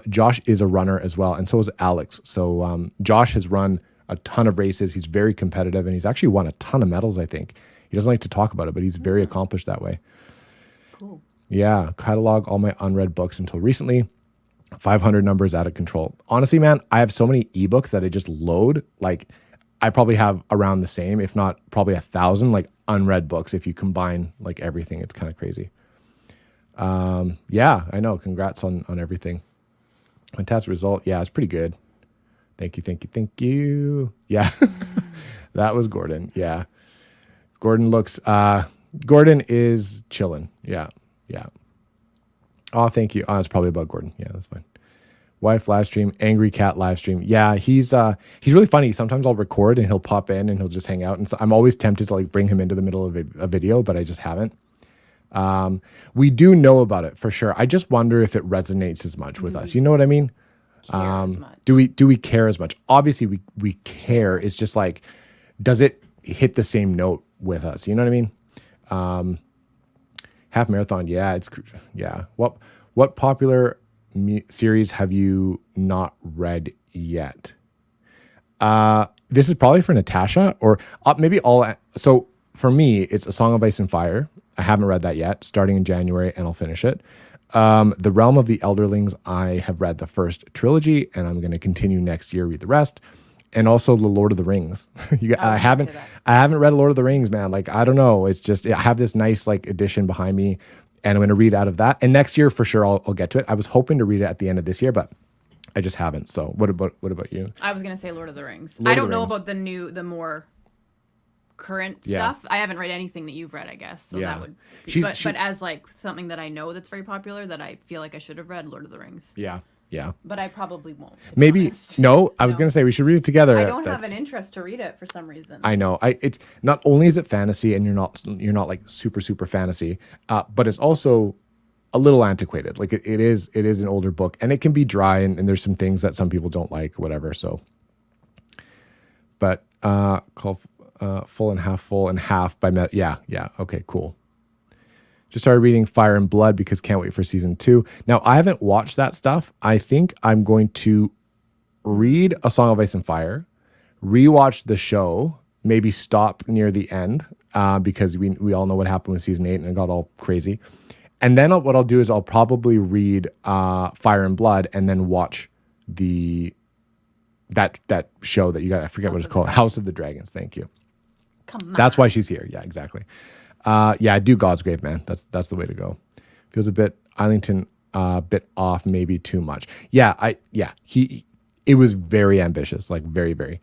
Josh is a runner as well. And so is Alex. So, Josh has run a ton of races. He's very competitive and he's actually won a ton of medals, I think. He doesn't like to talk about it, but he's very accomplished that way. Cool. Yeah. Catalog all my unread books until recently. 500 numbers out of control. Honestly, man, I have so many ebooks that I just load. Like I probably have around the same, if not probably 1,000 like unread books. If you combine like everything, it's kind of crazy. Yeah, I know. Congrats on everything. Fantastic result. Yeah, it's pretty good. Thank you. Thank you. Thank you. Yeah, that was Gordon. Yeah. Gordon is chilling. Yeah. Yeah. Oh, thank you. Oh, it's probably about Gordon. Yeah, that's fine. Wife live stream, angry cat live stream. Yeah, he's really funny. Sometimes I'll record and he'll pop in and he'll just hang out. And so I'm always tempted to like bring him into the middle of a video, but I just haven't. We do know about it for sure. I just wonder if it resonates as much with us. You know what I mean? Do we care as much? Obviously, we care. It's just like, does it hit the same note with us? You know what I mean? Half marathon. Yeah, yeah. What popular series have you not read yet? This is probably for Natasha or maybe all. So for me, it's A Song of Ice and Fire. I haven't read that yet, starting in January, and I'll finish it. The Realm of the Elderlings, I have read the first trilogy, and I'm going to continue next year, read the rest. And also The Lord of the Rings. I haven't read Lord of the Rings, man. Like, I don't know. It's just, I have this nice like edition behind me, and I'm going to read out of that. And next year, for sure, I'll get to it. I was hoping to read it at the end of this year, but I just haven't. So what about you? I was going to say Lord of the Rings. I don't know about the more current stuff. I haven't read anything that you've read, I guess. So that would be, but as like something that I know that's very popular that I feel like I should have read, Lord of the Rings. Yeah. Yeah. But I probably won't. Maybe I was going to say we should read it together. I don't have an interest to read it for some reason. I know. It's not only is it fantasy and you're not like super fantasy, but it's also a little antiquated. Like it is an older book and it can be dry and there's some things that some people don't like, whatever. So, but called Full and Half by Met. Yeah. Okay, cool. Just started reading Fire and Blood because can't wait for season 2. Now, I haven't watched that stuff. I think I'm going to read A Song of Ice and Fire, rewatch the show, maybe stop near the end because we all know what happened with season 8 and it got all crazy. And then what I'll do is I'll probably read Fire and Blood and then watch that show that you got. I forget what it's called. House of the Dragons. Thank you. Come on. That's why she's here. Yeah, exactly. Yeah, do God's Grave, man. That's the way to go. Feels a bit Islington, bit off, maybe too much. It was very ambitious, like very, very.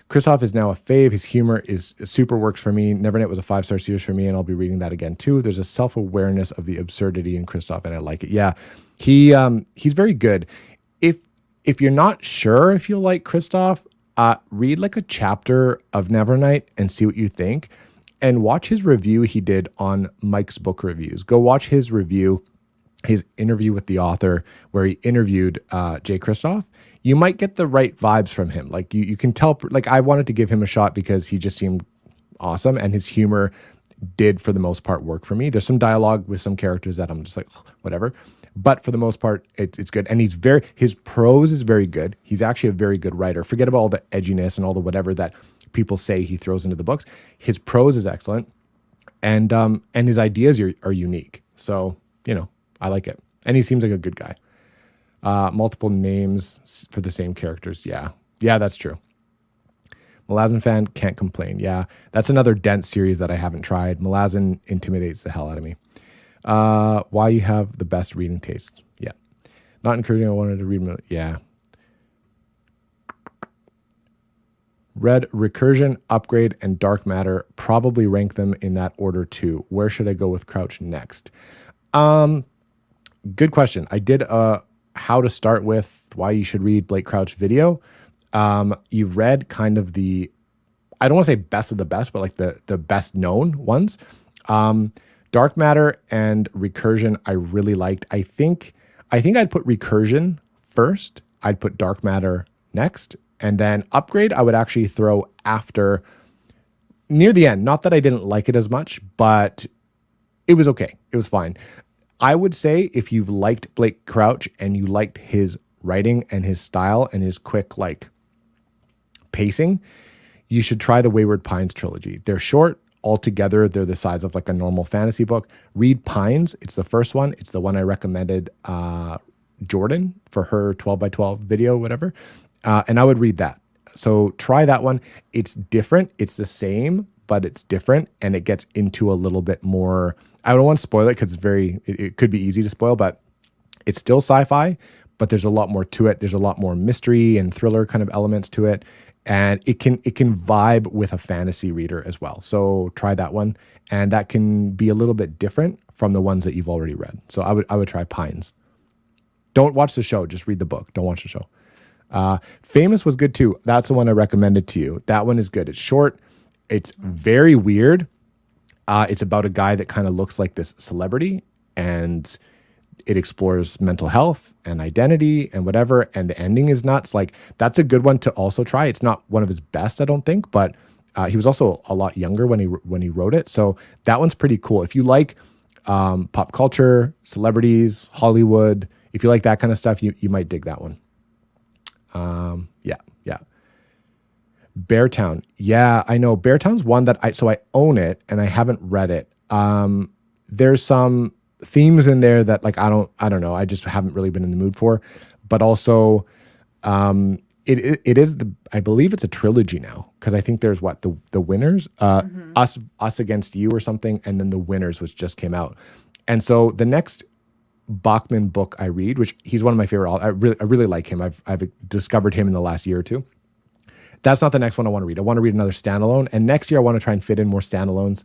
Kristoff is now a fave. His humor is super works for me. Nevernet was a 5-star series for me, and I'll be reading that again too. There's a self-awareness of the absurdity in Kristoff, and I like it. Yeah, he's very good. If you're not sure if you'll like Kristoff, read like a chapter of Nevernight and see what you think. And watch his review he did on Mike's Book Reviews. Go watch his review, his interview with the author, where he interviewed Jay Kristoff. You might get the right vibes from him. Like you can tell. Like I wanted to give him a shot because he just seemed awesome, and his humor did for the most part work for me. There's some dialogue with some characters that I'm just like whatever, but for the most part it's good. And his prose is very good. He's actually a very good writer. Forget about all the edginess and all the whatever that people say he throws into the books. His prose is excellent, and his ideas are unique. So I like it, and he seems like a good guy. Multiple names for the same characters. Yeah, that's true. Malazan fan, can't complain. Yeah, that's another dense series that I haven't tried. Malazan intimidates the hell out of me. Why you have the best reading taste? Yeah, not encouraging. I wanted to read. Yeah. Read Recursion, Upgrade, and Dark Matter. Probably rank them in that order too. Where should I go with Crouch next? Good question. I did a how to start with why you should read Blake Crouch video. You've read kind of the, I don't want to say best of the best, but like the best known ones. Dark Matter and Recursion I really liked. I think I'd put Recursion first. I'd put Dark Matter next. And then Upgrade I would actually throw after, near the end. Not that I didn't like it as much, but it was okay. It was fine. I would say if you've liked Blake Crouch and you liked his writing and his style and his quick like pacing, you should try the Wayward Pines trilogy. They're short. Altogether, they're the size of like a normal fantasy book. Read Pines. It's the first one. It's the one I recommended Jordan for her 12 by 12 video, whatever. And I would read that. So try that one. It's different. It's the same, but it's different. And it gets into a little bit more, I don't want to spoil it because it could be easy to spoil, but it's still sci-fi, but there's a lot more to it. There's a lot more mystery and thriller kind of elements to it. And it can vibe with a fantasy reader as well. So try that one. And that can be a little bit different from the ones that you've already read. So I would try Pines. Don't watch the show. Just read the book. Don't watch the show. Famous was good too. That's the one I recommended to you. That one is good. It's short. It's very weird. It's about a guy that kind of looks like this celebrity, and it explores mental health and identity and whatever. And the ending is nuts. Like, that's a good one to also try. It's not one of his best, I don't think, but he was also a lot younger when he wrote it. So that one's pretty cool. If you like pop culture, celebrities, Hollywood, if you like that kind of stuff, you might dig that one. Yeah. Beartown. Yeah, I know. Beartown's one that I own it and I haven't read it. There's some themes in there that like I don't know. I just haven't really been in the mood for. But also, it is I believe it's a trilogy now, because I think there's the Winners, Us Against You or something, and then the Winners, which just came out. And so the next Bachman book I read, which he's one of my favorite, I really like him. I've discovered him in the last year or two. That's not the next one I want to read. I want to read another standalone. And next year I want to try and fit in more standalones,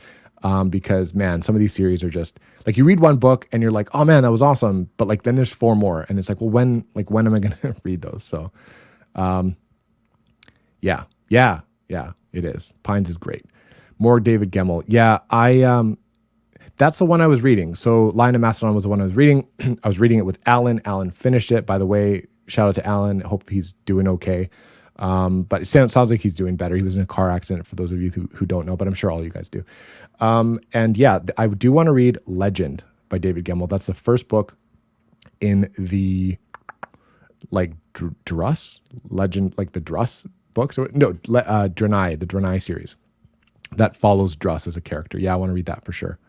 because man, some of these series are just like, you read one book and you're like, oh man, that was awesome. But like, then there's 4 more. And it's like, well, when am I going to read those? So, yeah, it is. Pines is great. More David Gemmell. Yeah. That's the one I was reading. So Lion of Macedon was the one I was reading. I was reading it with Alan. Alan finished it. By the way, shout out to Alan. I hope he's doing okay. But it sounds like he's doing better. He was in a car accident, for those of you who don't know, but I'm sure all you guys do. And yeah, I do want to read Legend by David Gemmell. That's the first book in the like Druss Legend, like the Druss books. No, Drenai, the Drenai series that follows Druss as a character. Yeah, I want to read that for sure.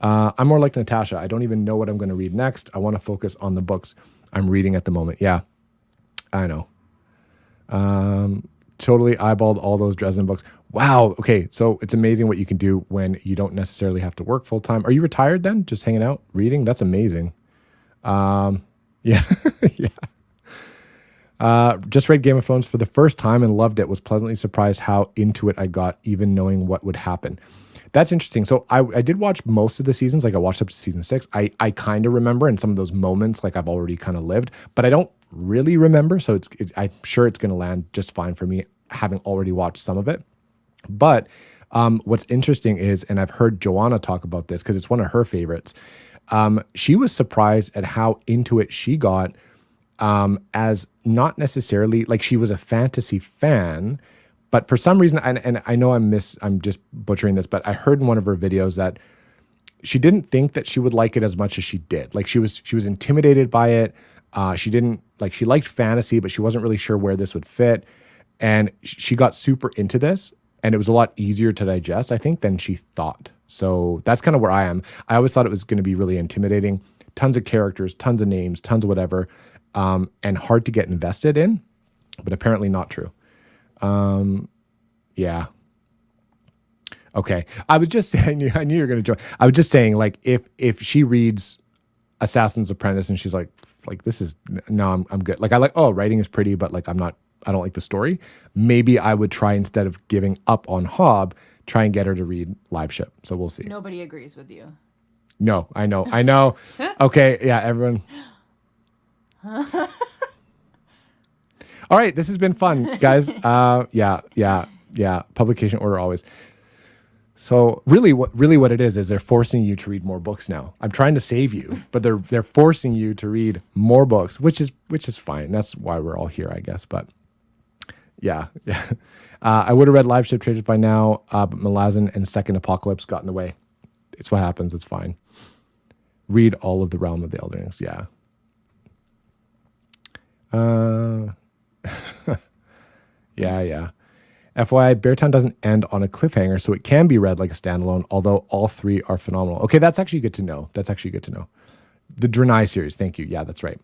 I'm more like Natasha. I don't even know what I'm going to read next. I want to focus on the books I'm reading at the moment. Yeah, I know. Totally eyeballed all those Dresden books. Wow. Okay. So it's amazing what you can do when you don't necessarily have to work full time. Are you retired then? Just hanging out, reading? That's amazing. Yeah. Yeah. Just read Game of Thrones for the first time and loved it. Was pleasantly surprised how into it I got, even knowing what would happen. That's interesting. So I did watch most of the seasons. Like I watched up to season 6. I kind of remember, and some of those moments like I've already kind of lived, but I don't really remember. So I'm sure it's going to land just fine for me, having already watched some of it. But what's interesting is, and I've heard Joanna talk about this because it's one of her favorites. She was surprised at how into it she got, as not necessarily like she was a fantasy fan, but for some reason, and I know I'm just butchering this, but I heard in one of her videos that she didn't think that she would like it as much as she did. Like she was intimidated by it. She liked fantasy, but she wasn't really sure where this would fit. And she got super into this, and it was a lot easier to digest, I think, than she thought. So that's kind of where I am. I always thought it was going to be really intimidating. Tons of characters, tons of names, tons of whatever, and hard to get invested in, but apparently not true. Yeah. Okay. I was just saying, I knew you were going to join. I was just saying, like, if she reads Assassin's Apprentice and she's like, this is, no, I'm good. Like, writing is pretty, but like, I'm not I don't like the story, maybe I would try, instead of giving up on Hob, try and get her to read Live Ship. So we'll see. Nobody agrees with you. No, I know. Okay, yeah, everyone. All right, this has been fun, guys. Yeah. Publication order always. So really what it is they're forcing you to read more books now. I'm trying to save you, but they're forcing you to read more books, which is fine. That's why we're all here, I guess. But yeah. I would have read Live Ship Traders by now, but Malazan and Second Apocalypse got in the way. It's what happens. It's fine. Read all of the Realm of the Elderlings. Yeah. Yeah. FYI, Beartown doesn't end on a cliffhanger, so it can be read like a standalone, although all three are phenomenal. Okay, that's actually good to know. The Draenei series, thank you. Yeah, that's right.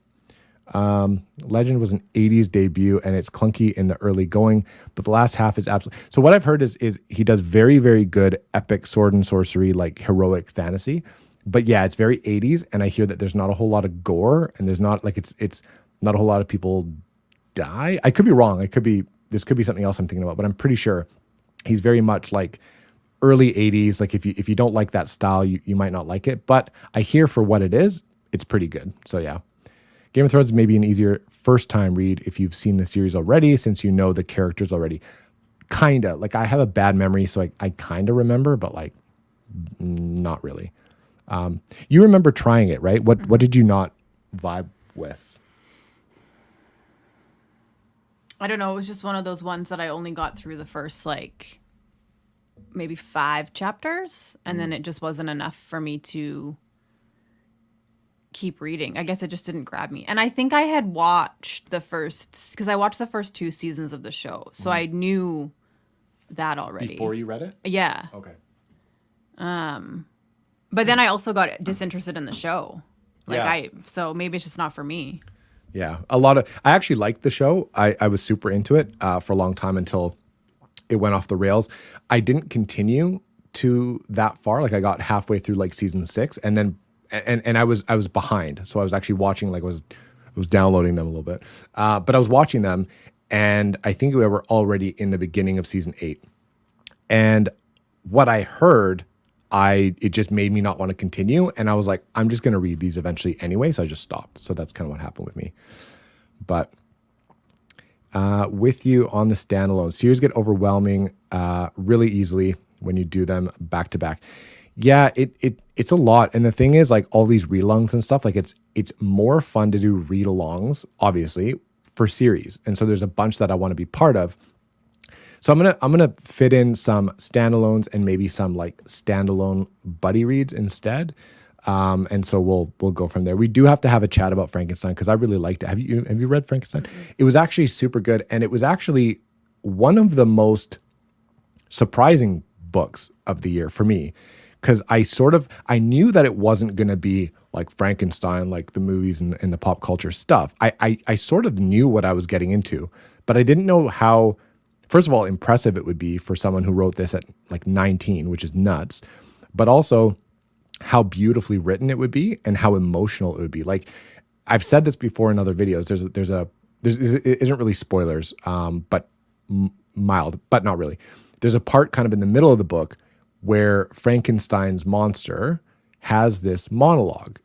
Legend was an 80s debut, and it's clunky in the early going, but the last half is absolutely... So what I've heard is he does very, very good epic sword and sorcery, like heroic fantasy. But yeah, it's very 80s, and I hear that there's not a whole lot of gore, and there's not, like, it's not a whole lot of people die. I could be wrong. This could be something else I'm thinking about, but I'm pretty sure he's very much like early 80s. Like if you don't like that style, you might not like it. But I hear for what it is, it's pretty good. So yeah. Game of Thrones is maybe an easier first time read if you've seen the series already, since you know the characters already. Kinda. Like I have a bad memory, so I kinda remember, but like not really. You remember trying it, right? What did you not vibe with? I don't know. It was just one of those ones that I only got through the first, like, maybe 5 chapters. And then it just wasn't enough for me to keep reading. I guess it just didn't grab me. And I think I had watched because I watched the first 2 seasons of the show. So I knew that already. Before you read it? Yeah. Okay. But then I also got disinterested in the show. So maybe it's just not for me. Yeah, I actually liked the show. I was super into it for a long time until it went off the rails. I didn't continue to that far. Like I got halfway through like season 6, and then and I was behind. So I was actually watching, like I was downloading them a little bit, but I was watching them, and I think we were already in the beginning of season 8. And what I heard, it just made me not want to continue. And I was like, I'm just going to read these eventually anyway. So I just stopped. So that's kind of what happened with me. But with you on the standalone, series get overwhelming really easily when you do them back to back. Yeah, it's a lot. And the thing is, like all these read-alongs and stuff, like it's more fun to do read-alongs, obviously, for series. And so there's a bunch that I want to be part of. So I'm gonna fit in some standalones and maybe some like standalone buddy reads instead, and so we'll go from there. We do have to have a chat about Frankenstein because I really liked it. Have you read Frankenstein? Mm-hmm. It was actually super good, and it was actually one of the most surprising books of the year for me, because I knew that it wasn't gonna be like Frankenstein, like the movies and the pop culture stuff. I sort of knew what I was getting into, but I didn't know how. First of all, impressive it would be for someone who wrote this at like 19, which is nuts, but also how beautifully written it would be and how emotional it would be. Like I've said this before in other videos. It isn't really spoilers, but mild, but not really. There's a part kind of in the middle of the book where Frankenstein's monster has this monologue,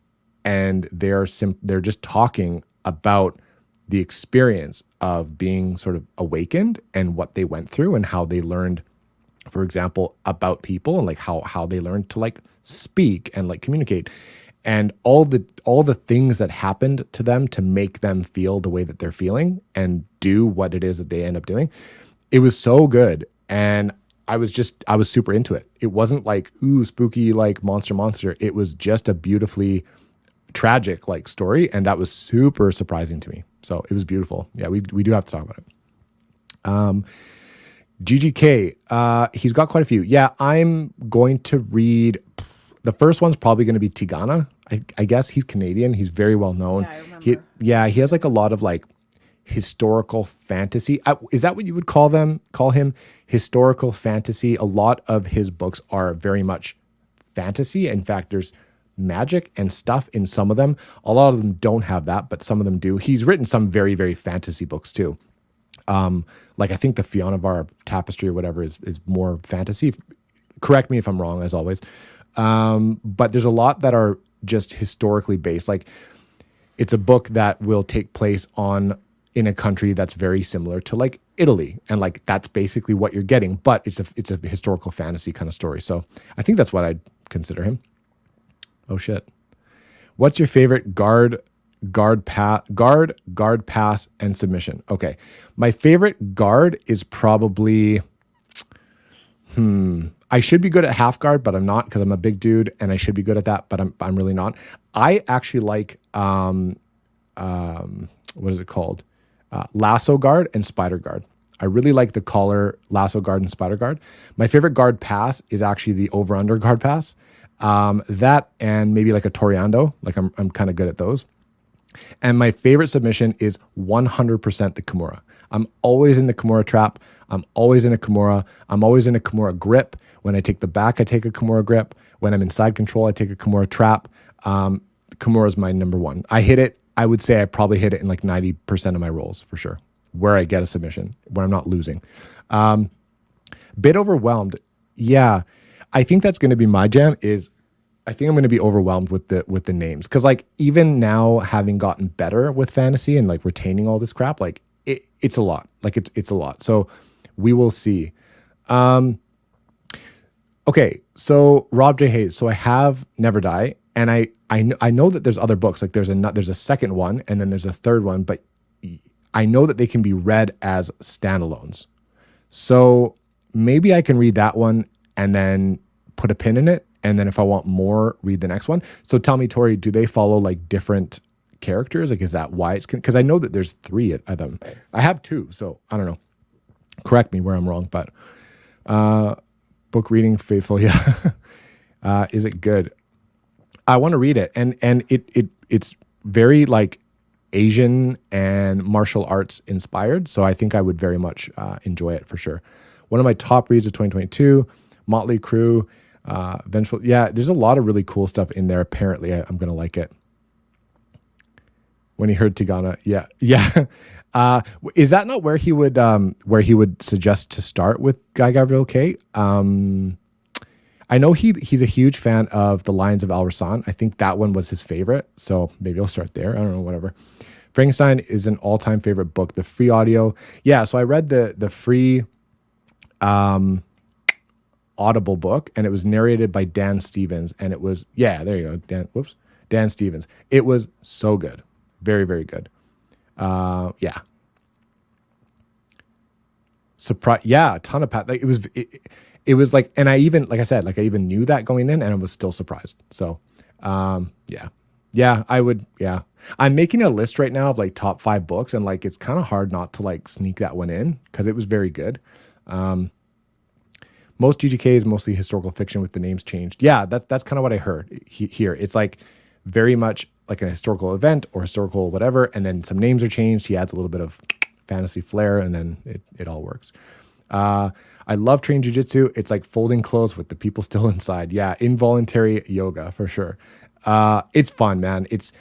and they're just talking about the experience of being sort of awakened and what they went through and how they learned, for example, about people and like how they learned to like speak and like communicate, and all the things that happened to them to make them feel the way that they're feeling and do what it is that they end up doing. It was so good. And I was super into it. It wasn't like, ooh, spooky, like monster. It was just a beautifully tragic like story. And that was super surprising to me. So it was beautiful. Yeah, we do have to talk about it. GGK, he's got quite a few. Yeah, I'm going to read, the first one's probably going to be Tigana. I guess he's Canadian. He's very well known. Yeah, I remember. He has like a lot of like historical fantasy. Is that what you would call him? Historical fantasy. A lot of his books are very much fantasy. In fact, there's magic and stuff in some of them. A lot of them don't have that, but some of them do. He's written some very, very fantasy books too. Like I think the Fionavar tapestry or whatever is more fantasy. Correct me if I'm wrong, as always. But there's a lot that are just historically based. Like it's a book that will take place in a country that's very similar to like Italy, and like that's basically what you're getting. But it's a historical fantasy kind of story. So I think that's what I'd consider him. Oh shit! What's your favorite guard pass and submission? Okay, my favorite guard is probably. I should be good at half guard, but I'm not because I'm a big dude, and I should be good at that, but I'm really not. I actually like what is it called? Lasso guard and spider guard. I really like the collar lasso guard and spider guard. My favorite guard pass is actually the over under guard pass. That and maybe like a Toreando. Like I'm kind of good at those. And my favorite submission is 100% the Kimura. I'm always in the Kimura trap. I'm always in a Kimura. I'm always in a Kimura grip. When I take the back, I take a Kimura grip. When I'm in side control, I take a Kimura trap. Kimura is my number one. I hit it. I would say I probably hit it in like 90% of my rolls for sure, where I get a submission, where I'm not losing. Bit overwhelmed. Yeah, I think that's going to be my jam I think I'm going to be overwhelmed with the names. Cause like even now having gotten better with fantasy and like retaining all this crap, like it's a lot, like it's a lot. So we will see. Okay. So Rob J. Hayes. So I have Never Die, and I know that there's other books. Like there's a second one, and then there's a third one, but I know that they can be read as standalones. So maybe I can read that one and then put a pin in it. And then if I want more, read the next one. So tell me, Tori, do they follow like different characters? Like, is that why it's, because I know that there's 3 of them. I have 2. So I don't know. Correct me where I'm wrong, but book reading faithful. Yeah. Is it good? I want to read it. And it's very like Asian and martial arts inspired. So I think I would very much enjoy it for sure. One of my top reads of 2022, Motley Crue, Vengeful. Yeah, there's a lot of really cool stuff in there. Apparently I'm going to like it. When he heard Tigana. Yeah. Yeah. Is that not where he would suggest to start with Guy Gavriel K? I know he's a huge fan of The Lions of Al Rasan. I think that one was his favorite. So maybe I'll start there. I don't know, whatever. Frankenstein is an all-time favorite book. The free audio. Yeah. So I read the free, Audible book, and it was narrated by Dan Stevens, and it was, yeah, there you go. Dan Stevens. It was so good. Very, very good. Yeah. Surprise. Yeah. A ton of like it was like, and I even, like I said, like I even knew that going in, and I was still surprised. So, yeah, I would, yeah. I'm making a list right now of like top 5 books, and like, it's kind of hard not to like sneak that one in because it was very good. Most GGK is mostly historical fiction with the names changed. Yeah, that's kind of what I heard here. It's like very much like a historical event or historical whatever, and then some names are changed. He adds a little bit of fantasy flair, and then it all works. I love train jiu-jitsu. It's like folding clothes with the people still inside. Yeah, involuntary yoga for sure. It's fun, man. It's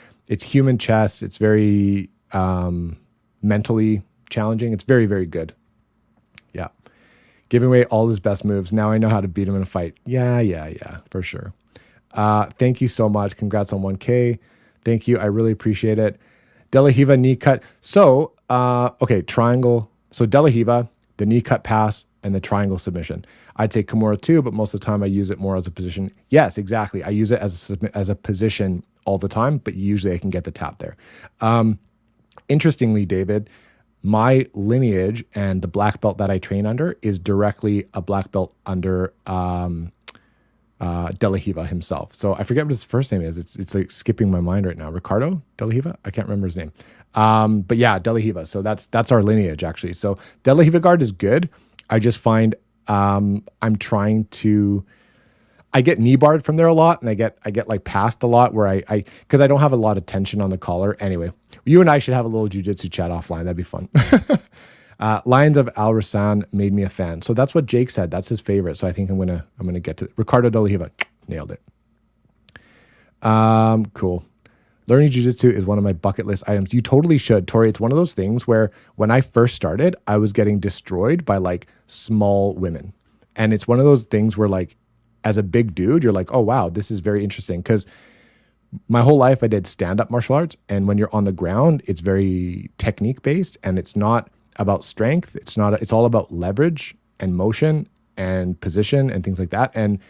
human chess. It's very mentally challenging. It's very, very good. Yeah. Giving away all his best moves. Now I know how to beat him in a fight. Yeah, for sure. Thank you so much. Congrats on 1K. Thank you. I really appreciate it. De La Hiva knee cut. So, okay, triangle. So De La Hiva, the knee cut pass, and the triangle submission. I'd say Kimura too, but most of the time I use it more as a position. Yes, exactly. I use it as a position all the time, but usually I can get the tap there. Interestingly, David, my lineage and the black belt that I train under is directly a black belt under De La Hiva himself. So I forget what his first name is. It's like skipping my mind right now. Ricardo De La Hiva? I can't remember his name. But yeah, De La Hiva. So that's our lineage actually. So De La Hiva guard is good. I just find I'm trying to. I get knee barred from there a lot, and I get like passed a lot where I because I don't have a lot of tension on the collar. Anyway, you and I should have a little jiu-jitsu chat offline. That'd be fun. Lions of Al Rasan made me a fan. So that's what Jake said. That's his favorite. So I think I'm gonna get to Ricardo De La Hiva. Nailed it. Cool. Learning jiu-jitsu is one of my bucket list items. You totally should, Tori. It's one of those things where when I first started, I was getting destroyed by like small women. And it's one of those things where like, as a big dude, you're like, oh, wow, this is very interesting. Because my whole life I did stand-up martial arts. And when you're on the ground, it's very technique based and it's not about strength. It's all about leverage and motion and position and things like that. And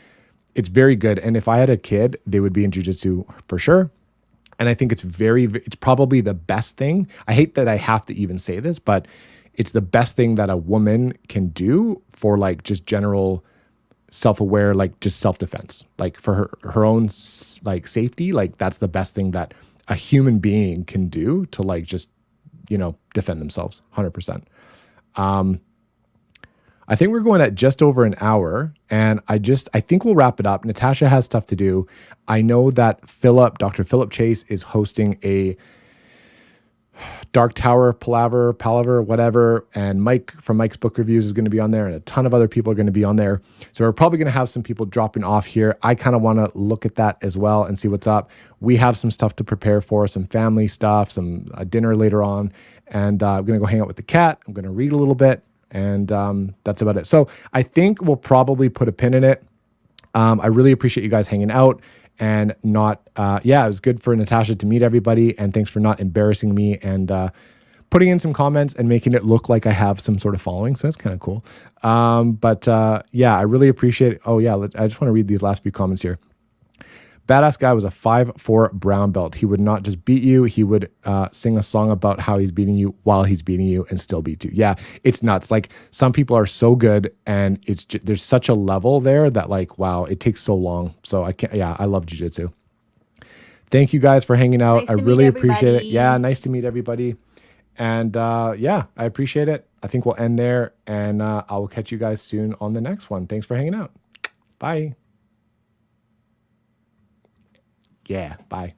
it's very good. And if I had a kid, they would be in jiu-jitsu for sure. And I think it's probably the best thing. I hate that I have to even say this, but it's the best thing that a woman can do for like just general self-aware, like just self-defense, like for her own like safety. Like that's the best thing that a human being can do to like just, defend themselves 100%. I think we're going at just over an hour, and I think we'll wrap it up. Natasha has stuff to do. I know that Dr. Philip Chase is hosting a Dark Tower palaver, whatever. And Mike from Mike's Book Reviews is going to be on there, and a ton of other people are going to be on there. So we're probably going to have some people dropping off here. I kind of want to look at that as well and see what's up. We have some stuff to prepare for, some family stuff, some dinner later on. And I'm going to go hang out with the cat. I'm going to read a little bit. And that's about it. So I think we'll probably put a pin in it. I really appreciate you guys hanging out and it was good for Natasha to meet everybody. And thanks for not embarrassing me and putting in some comments and making it look like I have some sort of following. So that's kind of cool. I really appreciate it. Oh yeah, I just want to read these last few comments here. Badass guy was a 5'4" brown belt. He would not just beat you. He would sing a song about how he's beating you while he's beating you and still beat you. Yeah, it's nuts. Like some people are so good and there's such a level there that like, wow, it takes so long. So I love jiu-jitsu. Thank you guys for hanging out. I really appreciate it. Yeah, nice to meet everybody. And I appreciate it. I think we'll end there and I will catch you guys soon on the next one. Thanks for hanging out. Bye. Yeah, bye.